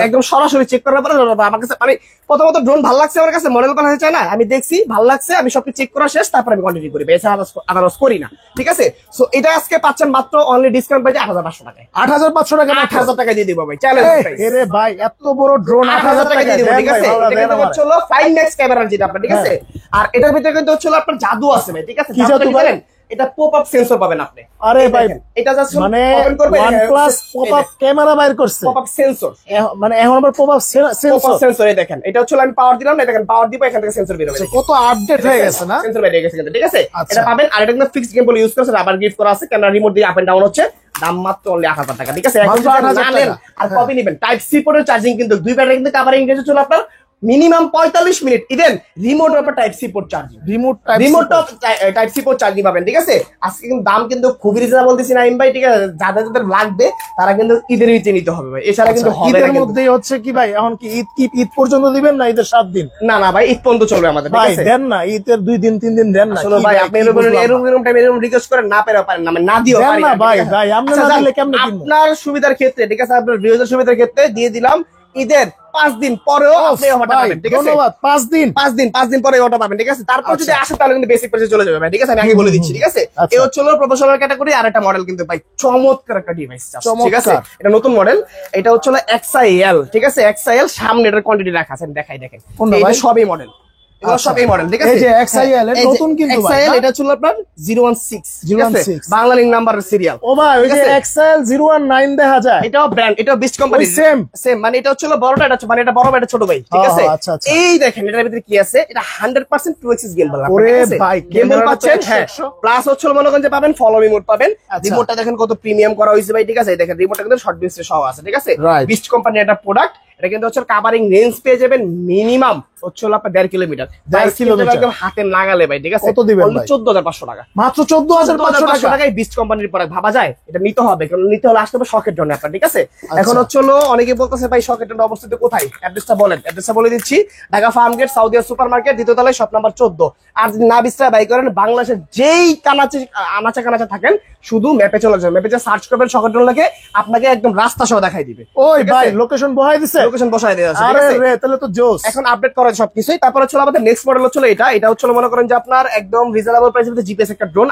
একদম সরাসরি চেক করার পরে আমার কাছে মানে প্রথমত ড্রোন ভালো লাগছে, আমার কাছে মডেল বানাতে চাই না, আমি দেখছি ভালো লাগছে, আমি সবকিছু চেক করা শেষ, তারপর আমি কন্টিনিউ করি, এছাড়া আদারস করি না, ঠিক আছে। সো এটা আজকে পাচ্ছেন মাত্র অনলি ডিসকাউন্ট পাইছে 8500 টাকায়। 8500 টাকা, 8000 টাকা দিয়ে দিব ভাই, চ্যালেঞ্জ প্রাইস। আরে ভাই, এত বড় ড্রোন 8000 টাকা দিয়ে দিব, ঠিক আছে। এটা কিন্তু হচ্ছে ফ্লাইং ম্যাক্স ক্যামেরা যেটা আপনার, ঠিক আছে। আর এটার ভিতরে কিন্তু হচ্ছে আপনার জাদু আছে ভাই, ঠিক আছে। কি জাদু বলেন? এটা পপ আপ সেন্সর পাবেন আপনি। আরে ভাই, এটা জাস্ট মানে ওপেন করবেন, OnePlus পপ আপ ক্যামেরা বাইর করছে, পপ আপ সেন্সর। মানে এখন আবার পপ আপ সেন্সর। এই দেখেন, এটা হচ্ছে আমি পাওয়ার দিলাম না, দেখেন পাওয়ার দিব, এখান থেকে সেন্সর বের হবে। কত আপডেট হয়ে গেছে না, সেন্সর বের হয়ে গেছে, ঠিক আছে। এটা পাবেন। আর এটা কিন্তু ফিক্সড গেমবল ইউজ করছে, রাবার গিফট করা আছে, ক্যামেরা রিমোট দিয়ে আপ এন্ড ডাউন হচ্ছে। দাম মাত্র অনলি 8000 টাকা, ঠিক আছে। আর কপি নেবেন, টাইপ সি পোর্টের চার্জিং কিন্তু দুই ব্যাটারি কিন্তু কাভারিং রেঞ্জ চলে আপনার মিনিমাম 45 মিনিট। ইভেন রিমোট আপনার type C port charging, remote type C port charging পাবেন, ঠিক আছে। আজকে কিন্তু দাম কিন্তু খুবই রিজনেবল দিছি নাইম ভাই, ঠিক আছে। যাদের লাগবে তারা কিন্তু ঈদের ভিতরে নিতে হবে ভাই, এছাড়া কিন্তু হবে না। ঈদের মধ্যেই হচ্ছে কি ভাই, এখন কি ঈদ পর্যন্ত দিবেন না ঈদের 7 দিন? না ভাই, ঈদ পর্যন্ত চলবে আমাদের, ঠিক আছে। দেন না, ঈদের 2 দিন 3 দিন দেন না। আসলে ভাই, আপনি এরকম রিকোয়েস্ট করেন, না পারেন না, না দিও পারি না ভাই। আপনি না দিলে কেমনে কিনবো? আপনার সুবিধার ক্ষেত্রে, ঠিক আছে, আপনার ভিউয়ারদের সুবিধার ক্ষেত্রে দিয়ে দিলাম ঈদের 5 দিন পরেও আপনি অফারটা পাবেন, ঠিক আছে। ধন্যবাদ। 5 দিন পরে অফারটা পাবেন, ঠিক আছে। তারপর যদি আসে তাহলে কিন্তু বেসিক প্রাইসে চলে যাবে ভাই, ঠিক আছে। আমি আগে বলে দিচ্ছি, ঠিক আছে। এই হচ্ছে প্রফেশনাল ক্যাটাগরি। আর একটা মডেল কিন্তু ভাই চমৎকার একটা ডিভাইস, ঠিক আছে। এটা নতুন মডেল, এটা হচ্ছে XIL, ঠিক আছে। XIL সামনে এটার কোয়ান্টিটি রাখা আছে, দেখাই দেখেন, এটা সবই মডেল, সব এই মডেল, ঠিক আছে। এই যে XIL এর নতুন কিন্তু ভাই, XIL এটা ছিল আপনার 016 বাংলা লিংক নাম্বার সিরিয়াল। ও ভাই, ওই যে XIL 019 দেখা যায়, এটাও ব্র্যান্ড, এটাও বেস্ট কোম্পানি, সেম মানে এটা হচ্ছে বড়টা, এটা মানে এটা বড়, এটা ছোট ভাই, ঠিক আছে। এই দেখেন এটার ভিতরে কি আছে, এটা 100% 2x গেমবল, ওরে ভাই, গেমবল পাচ্ছেন। হ্যাঁ, প্লাস হচ্ছে মনে করেন যে পাবেন ফলো মি মোড পাবেন। রিমোটটা দেখেন কত প্রিমিয়াম করা হয়েছে ভাই, ঠিক আছে। দেখেন রিমোটটা কিন্তু শর্ট ডিসপ্লে সহ আছে, ঠিক আছে। বেস্ট কোম্পানির একটা প্রোডাক্ট। এটা কিন্তু হচ্ছে কাভারিং রেঞ্জ পেয়ে যাবেন মিনিমাম হচ্ছে আপনার 1.5 কিলোমিটার, 1.5 কিলোমিটার একদম হাতে নাগালে ভাই, ঠিক আছে। কত দিবেন ভাই? 14500 টাকা, মাত্র 14500 টাকায় বেস্ট কোম্পানির প্রোডাক্ট। ভাবা যায়? এটা নিতে হবে, কারণ নিতে হলে আসতে হবে শখের জন্য আপনার, ঠিক আছে। এখন হচ্ছে অনেকে বলতেছে ভাই শখের জন্য অবস্থিত কোথায়, অ্যাড্রেসটা বলেন। অ্যাড্রেসটা বলে দিচ্ছি, Dhaka farm gate, Saudia super market, দ্বিতীয় তলায়, শপ নাম্বার 14। আর যদি না বিস্তার বাই করেন, বাংলাদেশের যেই আনাচে কানাচে থাকেন, শুধু ম্যাপে চলে যাবেন, ম্যাপে সার্চ করবেন শখের জন্য লাগে, আপনাকে একদম রাস্তা সহ দেখাই দিবে। ওই ভাই, লোকেশন বসাই দিছে, লোকেশন বসাই দেওয়া আছে, আরে রে, তাহলে তো জোস। এখন আপডেট করা সবকিছুই। তারপর হচ্ছে আমাদের নেক্সট মডেল হচ্ছে এটা হচ্ছে মনে করেন যে আপনার একদম রিজনেবল প্রাইসের মধ্যে জিপিএস একটা drone,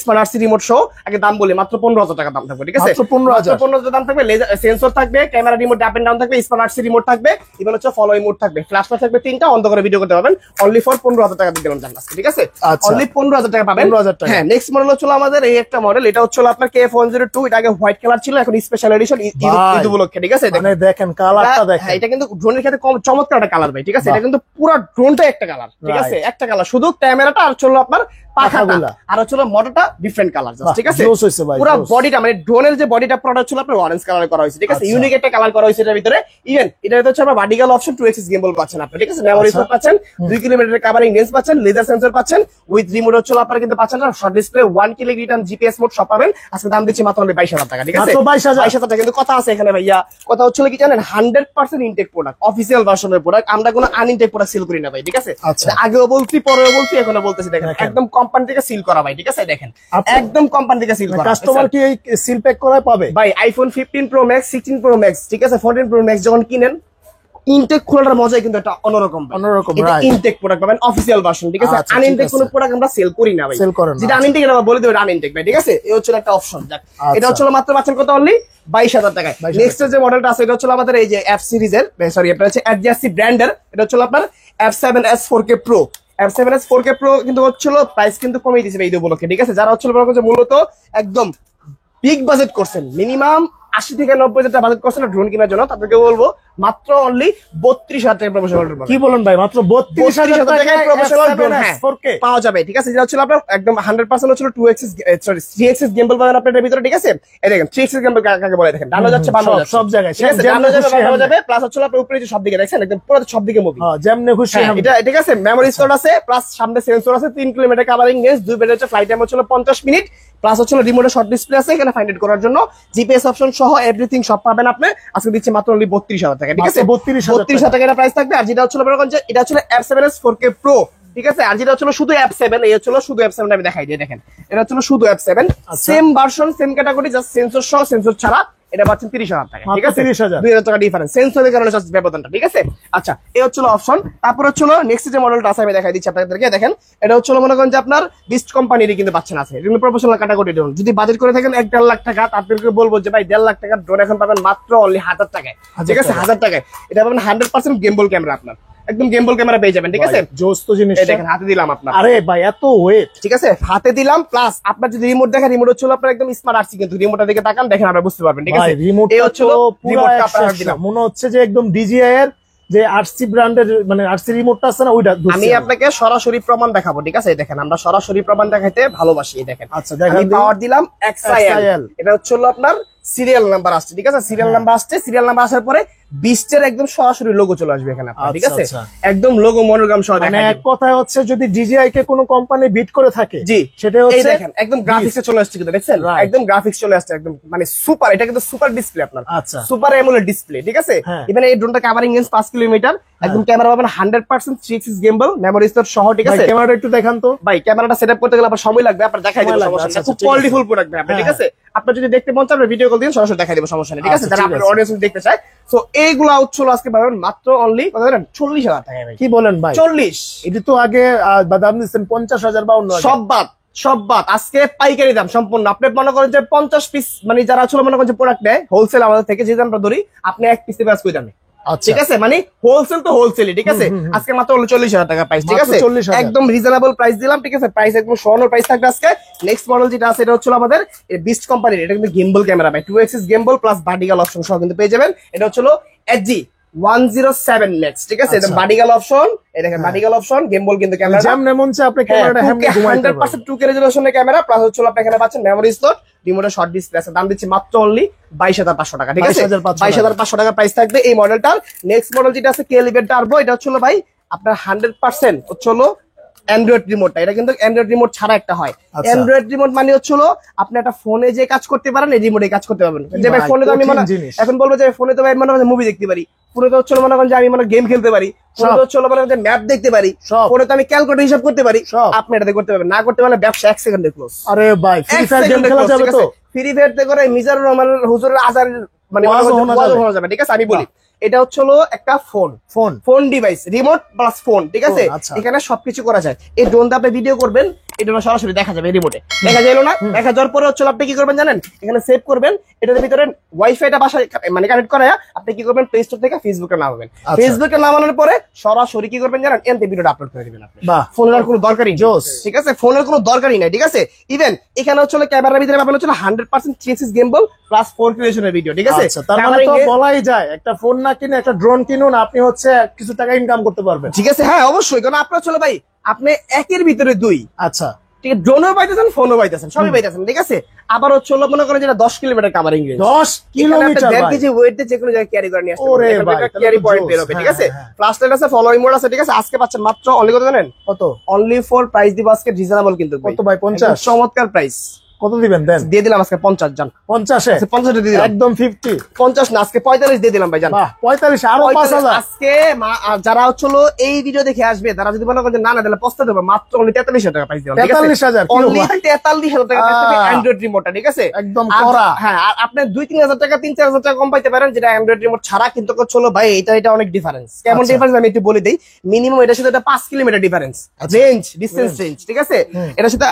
smart RC remote show. আগে দাম বলি, মাত্র 15000 টাকা দাম থাকবে, ঠিক আছে। 15,000 দাম থাকবে। সেন্সর থাকবে, camera remote up and down থাকবে, স্মার্ট আরসি রিমোট থাকবে, ইভেন হচ্ছে ফলো মোড থাকবে, ফ্ল্যাশ লাইট থাকবে 3টা, অন্ধ করে ভিডিও করতে পারবেন। অনলি ফর 15000 টাকা দিয়ে দিলাম জান আজকে, ঠিক আছে। অনলি 15000 টাকা পাবেন। হ্যাঁ, নেক্সট মডেল হচ্ছে আমাদের এই একটা মডেল, এটা হচ্ছে আপনার KF102। এটা আগে হোয়াইট কালার ছিল, এখন স্পেশাল এডিশন ঈদ উপলক্ষে, ঠিক আছে। মানে দেখেন কালারটা দেখেন, এটা কিন্তু ড্রোনের ক্ষেত্রে চমৎকার একটা কালার ভাই, ঠিক আছে। এটা কিন্তু পুরো ড্রোনটা একটা কালার, ঠিক আছে, একটা কালার, শুধু ক্যামেরাটা আর চলো আপনার পাখাগুলা, আর হচ্ছে মোটরটা ডিফারেন্ট কালার, ঠিক আছে। পুরো বডিটা মানে ড্রোনের যে বডিটা প্রোডাক্ট ছিল আপনার অরেঞ্জ কালার করা হয়েছে, ঠিক আছে। ইউনিক একটা কালার করা হয়েছে এটার ভিতরে। ইভেন এটা হচ্ছে আপনার ভার্টিক্যাল অপশন 2x গেমবল পাচ্ছেন আপনি, ঠিক আছে। মেমোরি স্পেস পাচ্ছেন, 2 কিলোমিটার কাভারিং রেঞ্জ পাচ্ছেন, লেজার সেন্সর পাচ্ছেন, উইথ রিমোট হচ্ছে আপনারা কিন্তু পাচ্ছেন short display, 1 kilo return GPS mode সব পাবেন। আজকে দাম দিচ্ছি মাত্র 22000 টাকা, ঠিক আছে। 22000 টাকা। কিন্তু কথা আছে এখানে ভাইয়া, কথা হচ্ছে কি জানেন, 100% ইনটেক প্রোডাক্ট, অফিসিয়াল ভার্সনের প্রোডাক্ট। আমরা কোনো আনইনটেক প্রোডাক্ট সেল করি না ভাই, ঠিক আছে। আগেও বলছি, পরেও বলছি, এখনো বলতেছি। দেখেন একদম কোম্পানি থেকে সিল করা ভাই, ঠিক আছে। দেখেন একদম কোম্পানি থেকে সিল করা। কাস্টমার কি এই সিল প্যাক করায় পাবে ভাই? IPhone 15 pro max, 16 pro max, ঠিক আছে, 14 প্রো ম্যাক্স যখন কিনেন, ইনটেক খোলাটার মজাই কিন্তু একটা অন্যরকম, এটা ইনটেক প্রোডাক্ট পাবেন, অফিসিয়াল ভার্সন, ঠিক আছে। আনইনটেক কোনো প্রোডাক্ট আমরা সেল করি না ভাই, যেটা আনইনটেক এটা বলে দেব আনইনটেক ভাই, ঠিক আছে। এই হচ্ছে একটা অপশন। এটা হচ্ছে মাত্র পাচ্ছেন কত, অনলি 22000 টাকায়। নেক্সট যে মডেলটা আছে এটা হচ্ছে আমাদের এই যে F সিরিজের, সরি এটা হচ্ছে ADJC ব্র্যান্ডের, এটা হচ্ছে আপনার F7s 4K Pro। F7s 4K Pro কিন্তু হচ্ছিল প্রাইস কিন্তু কমিয়ে দিয়েছে এই উপলক্ষে, ঠিক আছে। যারা হচ্ছিল মূলত একদম বিগ বাজেট করছেন, মিনিমাম 80 থেকে 90 হাজার টাকা বাজেট করছেন ড্রোন কেনার জন্য, তাদেরকে বলবো মাত্র অনলি 32,000 টাকা প্রফেশনাল ড্রোন। কি বলেন ভাই, মাত্র 32,000 টাকায় প্রফেশনাল ড্রোন পাওয়া যাবে, ঠিক আছে? যেটা হচ্ছে আপনার একদম 100% হচ্ছে 3 axis গিম্বল পাবেন আপনার এর ভিতরে, ঠিক আছে? এই দেখেন 3 axis গিম্বল কাকে বলে, দেখেন ডানো যাচ্ছে বামে যাচ্ছে সব জায়গায়, ঠিক আছে? ডানো যাবে বামে যাবে, প্লাস হচ্ছে আপনার উপরে যে সব দিকে দেখছেন একদম পুরো সব দিকে মুভি, যেমনে খুশি। এটা ঠিক আছে? মেমোরি স্টোর আছে, প্লাস সামনে সেন্সর আছে, 3 কিলোমিটার কভারিং রেঞ্জ, 2 বেড হচ্ছে, ফ্লাইট টাইম হচ্ছে 50 মিনিট, প্লাস হচ্ছে রিমোটে শর্ট ডিসপ্লে আছে এখানে ফাইন্ড আউট করার জন্য, জিপিএস অপশন সহ এভরিথিং সব পাবেন আপনি। আজকে দিচ্ছি মাত্র অনলি 32,000 টাকা, ঠিক আছে? 32,000 টাকা এটা প্রাইস থাকবে। আর যেটা হচ্ছে এটা হচ্ছে F7s 4K Pro, ঠিক আছে? আর যেটা হচ্ছে শুধু F7, এই হচ্ছে শুধু F7 আমি দেখাই দিই, দেখেন এটা হচ্ছে শুধু F7, same version same category, just sensor সহ, সেন্সর ছাড়া এটা পাচ্ছেন 30,000 টাকা, ঠিক আছে? 2,000 টাকা ডিফারেন্স সেন্সরের কারণে জাস্ট ব্যবধানটা, ঠিক আছে? আচ্ছা, এই হচ্ছে অপশন। তারপর হচ্ছে নেক্সট যে মডেলটা আছে আমি দেখাই দিচ্ছি আপনাদেরকে, দেখেন এটা হচ্ছে মনে করেন যে আপনার বিস্ট কোম্পানিরই কিন্তু পাচ্ছেন আছে, এগুলো প্রফেশনাল ক্যাটাগরি ড্রোন। যদি বাজেট করে থাকেন 1-1.5 লাখ টাকা, তাদেরকে বলবো যে ভাই 1.5 লাখ টাকার ড্রোন এখন পাবেন মাত্র অনলি 1000 টাকায়, ঠিক আছে? 1000 টাকায় এটা পাবেন 100% গেমবল ক্যামেরা, আপনার একদম গেমবল ক্যামেরা পেয়ে যাবেন, ঠিক আছে? জোস্ত জিনিস, এই দেখেন হাতে দিলাম আপনার, আরে ভাই এত ওয়েট, ঠিক আছে? হাতে দিলাম, প্লাস আপনার যদি রিমোট দেখেন, রিমোট হচ্ছে আপনার একদম স্মার্ট আসছে, কিন্তু রিমোটের দিকে তাকান, দেখেন আপনারা বুঝতে পারবেন, ঠিক আছে? এই হচ্ছে রিমোটটা আপনারা দিলাম, মনে হচ্ছে যে একদম ডিজিআই এর যে আরসি ব্র্যান্ডের মানে আরসি রিমোটটা আছে না, ওইটা আমি আপনাকে সরাসরি প্রমাণ দেখাবো, ঠিক আছে? দেখেন আমরা সরাসরি প্রমাণ দেখাইতে ভালোবাসি, দেখেন। আচ্ছা দেখেন, পাওয়ার দিলাম XIL, এটা হচ্ছে আপনার সিরিয়াল নাম্বার আসছে, ঠিক আছে? সিরিয়াল নাম্বার আসছে, সিরিয়াল নাম্বার আসার পরে বিস্টের একদম সরাসরি লোগো চলে আসবে এখানে আপনার, ঠিক আছে? একদম লোগো মনোগ্রাম সহ মানে এক কথায় হচ্ছে যদি ডিজিআই কে কোনো কোম্পানি বিট করে থাকে, জি সেটা হচ্ছে দেখেন একদম গ্রাফিক্সে চলে আসছে, কিন্তু দেখছেন একদম গ্রাফিক্স চলে আসছে, একদম মানে সুপার, এটা কিন্তু সুপার ডিসপ্লে আপনার, আচ্ছা সুপার অ্যামোলেড ডিসপ্লে, ঠিক আছে? ইভেন এই ড্রোনটা কভারিং রেঞ্জ 5 কিলোমিটার, একদম ক্যামেরা পাবেন 100% 3 axis গিম্বল, মেমোরি স্টোর সহ, ঠিক আছে? ক্যামেরাটা একটু দেখান তো ভাই, ক্যামেরাটা সেটআপ করতে গেলে আবার সময় লাগবে, আপনার দেখাই দেব, সমস্যা নেই, খুব কোয়ালিটিফুল প্রোডাক্ট ভাই, ঠিক আছে? আপনি যদি দেখতে মন চান ভিডিও কল দিন, সরাসরি দেখাই দেব, সমস্যা নেই, ঠিক আছে? যারা আপনার অডিয়েন্স দেখতে চায়, সো এইগুলা হচ্ছে আজকে পাবেন মাত্র অনলি কত জানেন? 40,000 টাকা। ভাই কি বলেন ভাই, 40? এটা তো আগে দাম দিচ্ছেন 50,000 বা অন্য, সব বাদ আজকে পাইকারি দাম সম্পূর্ণ। আপনি মনে করেন যে 50 পিস, মানে যারা আসলে মনে করেন যে প্রোডাক্ট নেয় হোলসেল আমাদের থেকে, যে দামটা ধরি, আপনি এক পিস পেয়ে কই দামে, ঠিক আছে? মানে হোলসেল তো হোলসেলই, ঠিক আছে? আজকে মাত্র 40,000 টাকা প্রাইস, ঠিক আছে? একদম রিজনেবল প্রাইস দিলাম, ঠিক আছে? প্রাইস একদম সহনীয় প্রাইস থাকবে আজকে। নেক্সট মডেল যেটা আছে এটা হচ্ছে আমাদের বিস্ট কোম্পানির, এটা কিন্তু গিম্বল ক্যামেরা ভাই, 2 axis gimbal plus vertical option সহ কিন্তু পেয়ে যাবেন। এটা হচ্ছে HG 107 Max, ঠিক আছে? এটা ভার্টিক্যাল অপশন, এই দেখেন ভার্টিক্যাল অপশন, গিম্বল কিন্তু ক্যামেরা যেমন মন চায় আপনি ক্যামেরাটা হেমনে ঘুমাইতে পারবেন, 100% 2K রেজোলিউশনের ক্যামেরা, প্লাস হচ্ছে আপনি এখানে পাচ্ছেন মেমোরি স্লট, রিমোটের শর্ট ডিসপ্লে আছে। দাম দিচ্ছি মাত্র অনলি 22,500 টাকা, ঠিক আছে? 22,500 টাকা প্রাইস থাকবে এই মডেলটার। নেক্সট মডেল যেটা আছে K11 টার্বো, এটা হচ্ছে ভাই আপনার 100% হচ্ছে অ্যান্ড্রয়েড রিমোটটা, এটা কিন্তু অ্যান্ড্রয়েড রিমোট ছাড়া একটা হয়। অ্যান্ড্রয়েড রিমোট মানে হচ্ছে আপনি একটা ফোনে যে কাজ করতে পারেন, এই রিমোটে কাজ করতে পারবেন। যে ভাই ফোনে তো আমি এখন বলবো যে ফোনে তো ভাই মনে হয় মুভি দেখতে পারি, ফোনে তো হচ্ছে মনে করেন যে আমি গেম খেলতে পারি, ফোনে তো হচ্ছে মনে করেন যে ম্যাপ দেখতে পারি, ফোনে তো আমি ক্যালকুলেটর হিসাব করতে পারি, আপনি এটাতে করতে পারবেন। না করতে পারলে ব্যবসা 1 সেকেন্ডে ক্লোজ। আরে ভাই ফ্রি ফায়ার গেম খেলা যাবে তো, ফ্রি ফায়ার তে করে মিজানুর রহমান হুজুরের আজার মানে ওয়াজ যাবে, ঠিক আছে? আমি বলি এটা হচ্ছে একটা phone device, remote plus phone, ঠিক আছে? এখানে সবকিছু করা যায়। এই ড্রোন দিয়ে আপনি ভিডিও করবেন, এটা সরাসরি দেখা যাবে, রিমোটে দেখা যাইলো না, দেখা যাওয়ার পরে হচ্ছে আপনি কি করবেন জানেন? এখানে সেভ করবেন, এটার ভিতরে ওয়াইফাইটা বাসায় মানে কানেক্ট করায়া আপনি কি করবেন, প্লে স্টোর থেকে ফেসবুকে নামাবেন। ফেসবুকে নামানোর পরে সরাসরি কি করবেন জানেন? এনতে ভিডিওটা আপলোড করে দিবেন আপনি। ফোনের আর কোনো দরকারই নেই, ঠিক আছে? ফোনের কোনো দরকারই নাই, ঠিক আছে? ইভেন এখানে হচ্ছে ক্যামেরার ভিতরে পাবেন হচ্ছে 100% 3 axis গিম্বল প্লাস 4K রেজোলিউশনের ভিডিও, ঠিক আছে? তার মানে তো বলাই যায় একটা ফোন না কিনে একটা ড্রোন কিনুন, আপনি হচ্ছে কিছু টাকা ইনকাম করতে পারবেন, ঠিক আছে? হ্যাঁ অবশ্যই, কারণ আপনার চলো ভাই আপনি একের ভিতরে দুই, আচ্ছা ঠিক আছে? ড্রোনও পাইতেছেন, ফোনও পাইতেছেন, সবই পাইতেছেন, ঠিক আছে? আবার হচ্ছে মনে করেন যেটা 10 kilometer covering range, 10 kilometer 1.5 KG weight দিয়ে যে কোনো জায়গায় ক্যারি করে নিয়ে আসতে পারবেন, ক্যারি পয়েন্ট বের হবে, ঠিক আছে? ফ্ল্যাশ লাইট আছে, ফলোইং মোড আছে, ঠিক আছে? আজকে পাচ্ছেন মাত্র অনলি কত জানেন? কত? অনলি ফর প্রাইস দিব আজকে রিজনেবল, কিন্তু কত ভাই? 50? চমৎকার প্রাইস। কত দিবেন দেন? দিয়ে দিলাম আজকে 50 জান। 50 এ 50 দিয়ে দিলাম একদম 50। 50 না, আজকে 45 দিয়ে দিলাম ভাই জান। বাহ 45 আরো 5000। আজকে যারা হচ্ছে এই ভিডিও দেখে আসবে, তারা যদি মনে করেন যে না না দিলে পস্তাতে হবে, মাত্র অনলি 43,000 টাকা প্রাইস দিলাম, ঠিক আছে? 43,000 অনলি 43,000 টাকা প্রাইস হবে অ্যান্ড্রয়েড রিমোটটা, ঠিক আছে? একদম করা। হ্যাঁ, আর আপনি 2-3,000 টাকা 3-4,000 টাকা কম পাইতে পারেন যেটা অ্যান্ড্রয়েড রিমোট ছাড়া, কিন্তু ভাই এটা অনেক ডিফারেন্স। কেমন ডিফারেন্স আমি একটু বলে দেই। মিনিমাম এটার সাথে 5 kilometre difference, range distance range, ঠিক আছে? এটার সাথে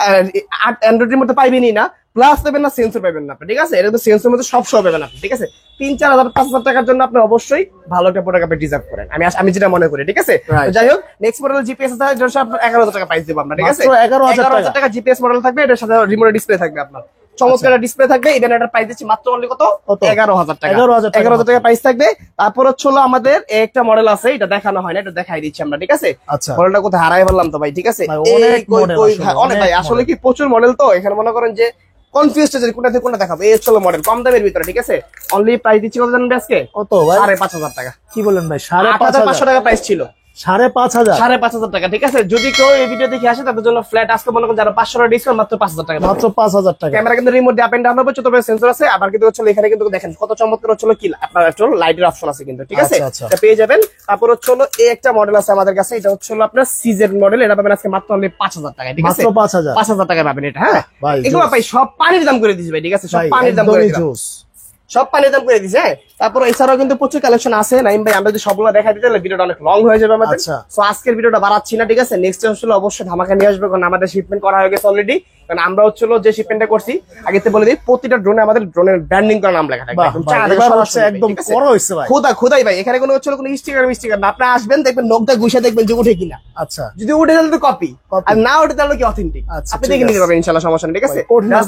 অ্যান্ড্রয়েড রিমোট পাইবেনই না, প্লাস পাবেন না, সেন্সর পাবেন না, ঠিক আছে? এটা তো সেন্সর মধ্যে সব পাবেন আপনি, ঠিক আছে? 3-4,000-5,000 টাকার জন্য আপনি অবশ্যই ভালো একটা প্রোডাক্ট আপনি ডিজার্ভ করেন, আমি যেটা মনে করি, ঠিক আছে? যাই হোক, নেক্সট মডেল জিপিএস আছে, যেটা আপনার 11,000 টাকা প্রাইস দেব আমরা, ঠিক আছে? 11,000 টাকা জিপিএস মডেল থাকবে, এটার সাথে রিমোট ডিসপ্লে থাকবে আপনার। চমৎকার ডিসপ্লে থাকবে। ইভেন এটার প্রাইস দিচ্ছি মাত্র অনলি কত 11,000 টাকা। 11,000 11,000 টাকা প্রাইস থাকবে। তারপর হচ্ছে আমাদের একটা মডেল আছে, এটা দেখানো হয় না, এটা দেখাই দিচ্ছি আমরা, ঠিক আছে? আচ্ছা, মডেলটা কোথায় হারাই ফেললাম তো ভাই, ঠিক আছে? অনেক ভাই আসলে কি প্রচুর মডেল, তো এখানে মনে করেন যে কনফিউজ আছে কোনটা থেকে কোনটা দেখাবো। এই হচ্ছে মডেল কম দামের ভিতরে, ঠিক আছে? অনলি প্রাইস দিচ্ছি কত জানেন আজকে? কত ভাই? 5,500 টাকা। কি বলেন ভাই? 8,500 টাকা প্রাইস ছিল। 5,500 টাকা, ঠিক আছে? যদি কেউ এই ভিডিও দেখে আসে তাদের জন্য ফ্ল্যাট আজকে মনে করেন যারা 500 টাকা ডিসকাউন্ট মাত্র 5,000 টাকা, মাত্র 5,000 টাকা। ক্যামেরা কিন্তু রিমোট দিয়ে আপ এন্ড ডাউন হবে, ছোট বড় সেন্সর আছে, আবার কিন্তু হচ্ছে এখানে কিন্তু দেখেন কত চমৎকার হচ্ছে কি আপনার একটু লাইটের অপশন আছে কিন্তু, ঠিক আছে? এটা পেয়ে যাবেন। তারপর হচ্ছে এই একটা মডেল আছে আমাদের কাছে, এটা হচ্ছে আপনার সিজের মডেল, এটা পাবেন আজকে মাত্র অনলি 5,000 টাকা, ঠিক আছে? মাত্র 5,000 টাকা পাবেন এটা। হ্যাঁ এগুলো ভাই সব পানির দাম করে দিয়েছি ভাই, ঠিক আছে? সব পানির দাম করে দিয়েছি, সব পানির দাম করে দিয়েছে। তারপর এছাড়াও কিন্তু প্রচুর কালেকশন আছে নাইম ভাই, আমরা যদি সবগুলো দেখাই দিতে তাহলে ভিডিওটা অনেক লং হয়ে যাবে আমাদের। সো আজকের ভিডিওটা বাড়াচ্ছি না, ঠিক আছে? নেক্সট হচ্ছে অবশ্যই ধামাকা নিয়ে আসবে, কারণ আমাদের শিপমেন্ট করা হয়ে গেছে অলরেডি। কারণ আমরা হচ্ছে যে শিপমেন্টটা করছি আগে থেকে বলে দিই, প্রতিটা ড্রোনে আমাদের ড্রোনের ব্র্যান্ডিং করা নাম লেখা থাকবে একদম খোদাই ভাই। এখানে কোনো হচ্ছে কোনো স্টিকার না, আপনি আসবেন দেখবেন নখটা ঘুষে দেখবেন যে উঠে কিনা। আচ্ছা, যদি উঠে তাহলে তো কপি, আর না উঠে তাহলে কি অথেন্টিক, আপনি দেখে নিতে পারবেন ইনশাআল্লাহ, সমস্যা নেই, ঠিক আছে?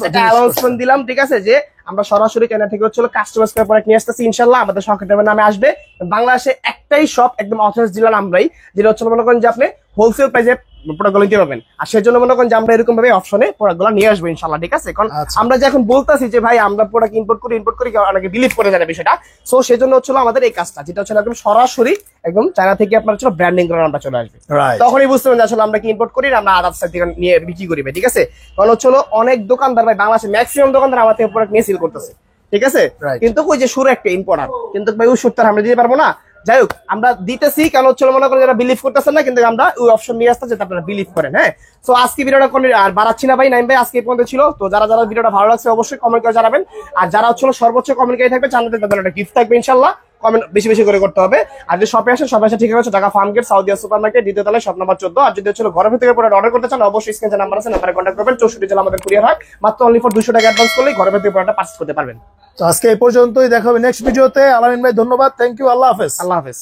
একটা অ্যানাউন্সমেন্ট দিলাম, ঠিক আছে, যে আমরা সরাসরি কেনা থেকে হচ্ছে কাস্টমাইজ করে প্রোডাক্ট নিয়ে আসতেছি ইনশাআল্লাহ। আমাদের শখের নামে আসবে। বাংলাদেশে একটাই শপ একদম অথরাইজড ডিলার আমরাই, যেটা হচ্ছে মনে করেন যে আপনি হোলসেল প্রাইসে প্রোডাক্টগুলো নিতে পারবেন। আর সেজন্য মনে করেন যে আমরা এরকম ভাবে অপশনে প্রোডাক্টগুলো নিয়ে আসবো ইনশাআল্লাহ, ঠিক আছে? কারণ আমরা যে এখন বলতেছি যে ভাই আমরা প্রোডাক্ট ইম্পোর্ট করি অনেকে বিলিভ করে যায় বিষয়টা। সো সেজন্য হচ্ছে আমাদের এই কাজটা, যেটা হচ্ছে একদম সরাসরি একদম চায়না থেকে আপনার হচ্ছে ব্র্যান্ডিং করে আমরা চলে আসবে। তখনই বুঝতে পারবেন আসলে আমরা কি ইম্পোর্ট করি না আমরা আদার্স সাইড থেকে নিয়ে বিক্রি করি, ঠিক আছে? কারণ হচ্ছে অনেক দোকানদার ভাই বাংলাদেশে ম্যাক্সিমাম দোকানদার আমার থেকে প্রোডাক্ট নিয়ে সেল করতেছে, ঠিক আছে? কিন্তু ওই যে শুরু একটা ইম্পোর্টার, কিন্তু ভাই ওই সত্তর আমরা দিতে পারবো না। যাই হোক, আমরা দিতেছি, কেন হচ্ছে মনে করেন যারা বিলিভ করতেছেন না, কিন্তু আমরা ওই অপশন নিয়ে আসতে যাতে আপনারা বিলিভ করেন। হ্যাঁ, সো আজকে ভিডিওটা আর বাড়াচ্ছি না ভাই, নাইম ভাই আজকে এই পর্যন্ত ছিল। তো যারা যারা ভিডিওটা ভালো লাগছে অবশ্যই কমেন্ট করে জানাবেন। আর যারা হচ্ছে সর্বোচ্চ কমেন্ট করে থাকবে জানাতে তাদের একটা গিফট থাকবে ইনশাআল্লাহ। কমেন্ট বেশি বেশি করে করতে হবে। আর যদি শপে আসেন, শপে আসে ঠিক আছে Dhaka farm gate Saudia super market, দ্বিতীয় তলায় শপ নাম্বার 14। আর যদি হচ্ছে ঘরের ভিতরে প্রোডাক্ট অর্ডার করতে চান অবশ্যই স্ক্রিনে যে নাম্বার আছে নাম্বারে কন্ট্যাক্ট করবেন। 64 জেলা আমাদের কুরিয়ার হয়, মাত্র অনলি ফর 200 টাকা অ্যাডভান্স করলেই ঘরের ভিতরে প্রোডাক্টটা পারচেজ করতে পারবেন। তো আজকে এই পর্যন্তই, দেখা হবে নেক্সট ভিডিওতে। আলামিন ভাই ধন্যবাদ, থ্যাংক ইউ, আল্লাহ হাফেজ। আল্লাহ হাফেজ।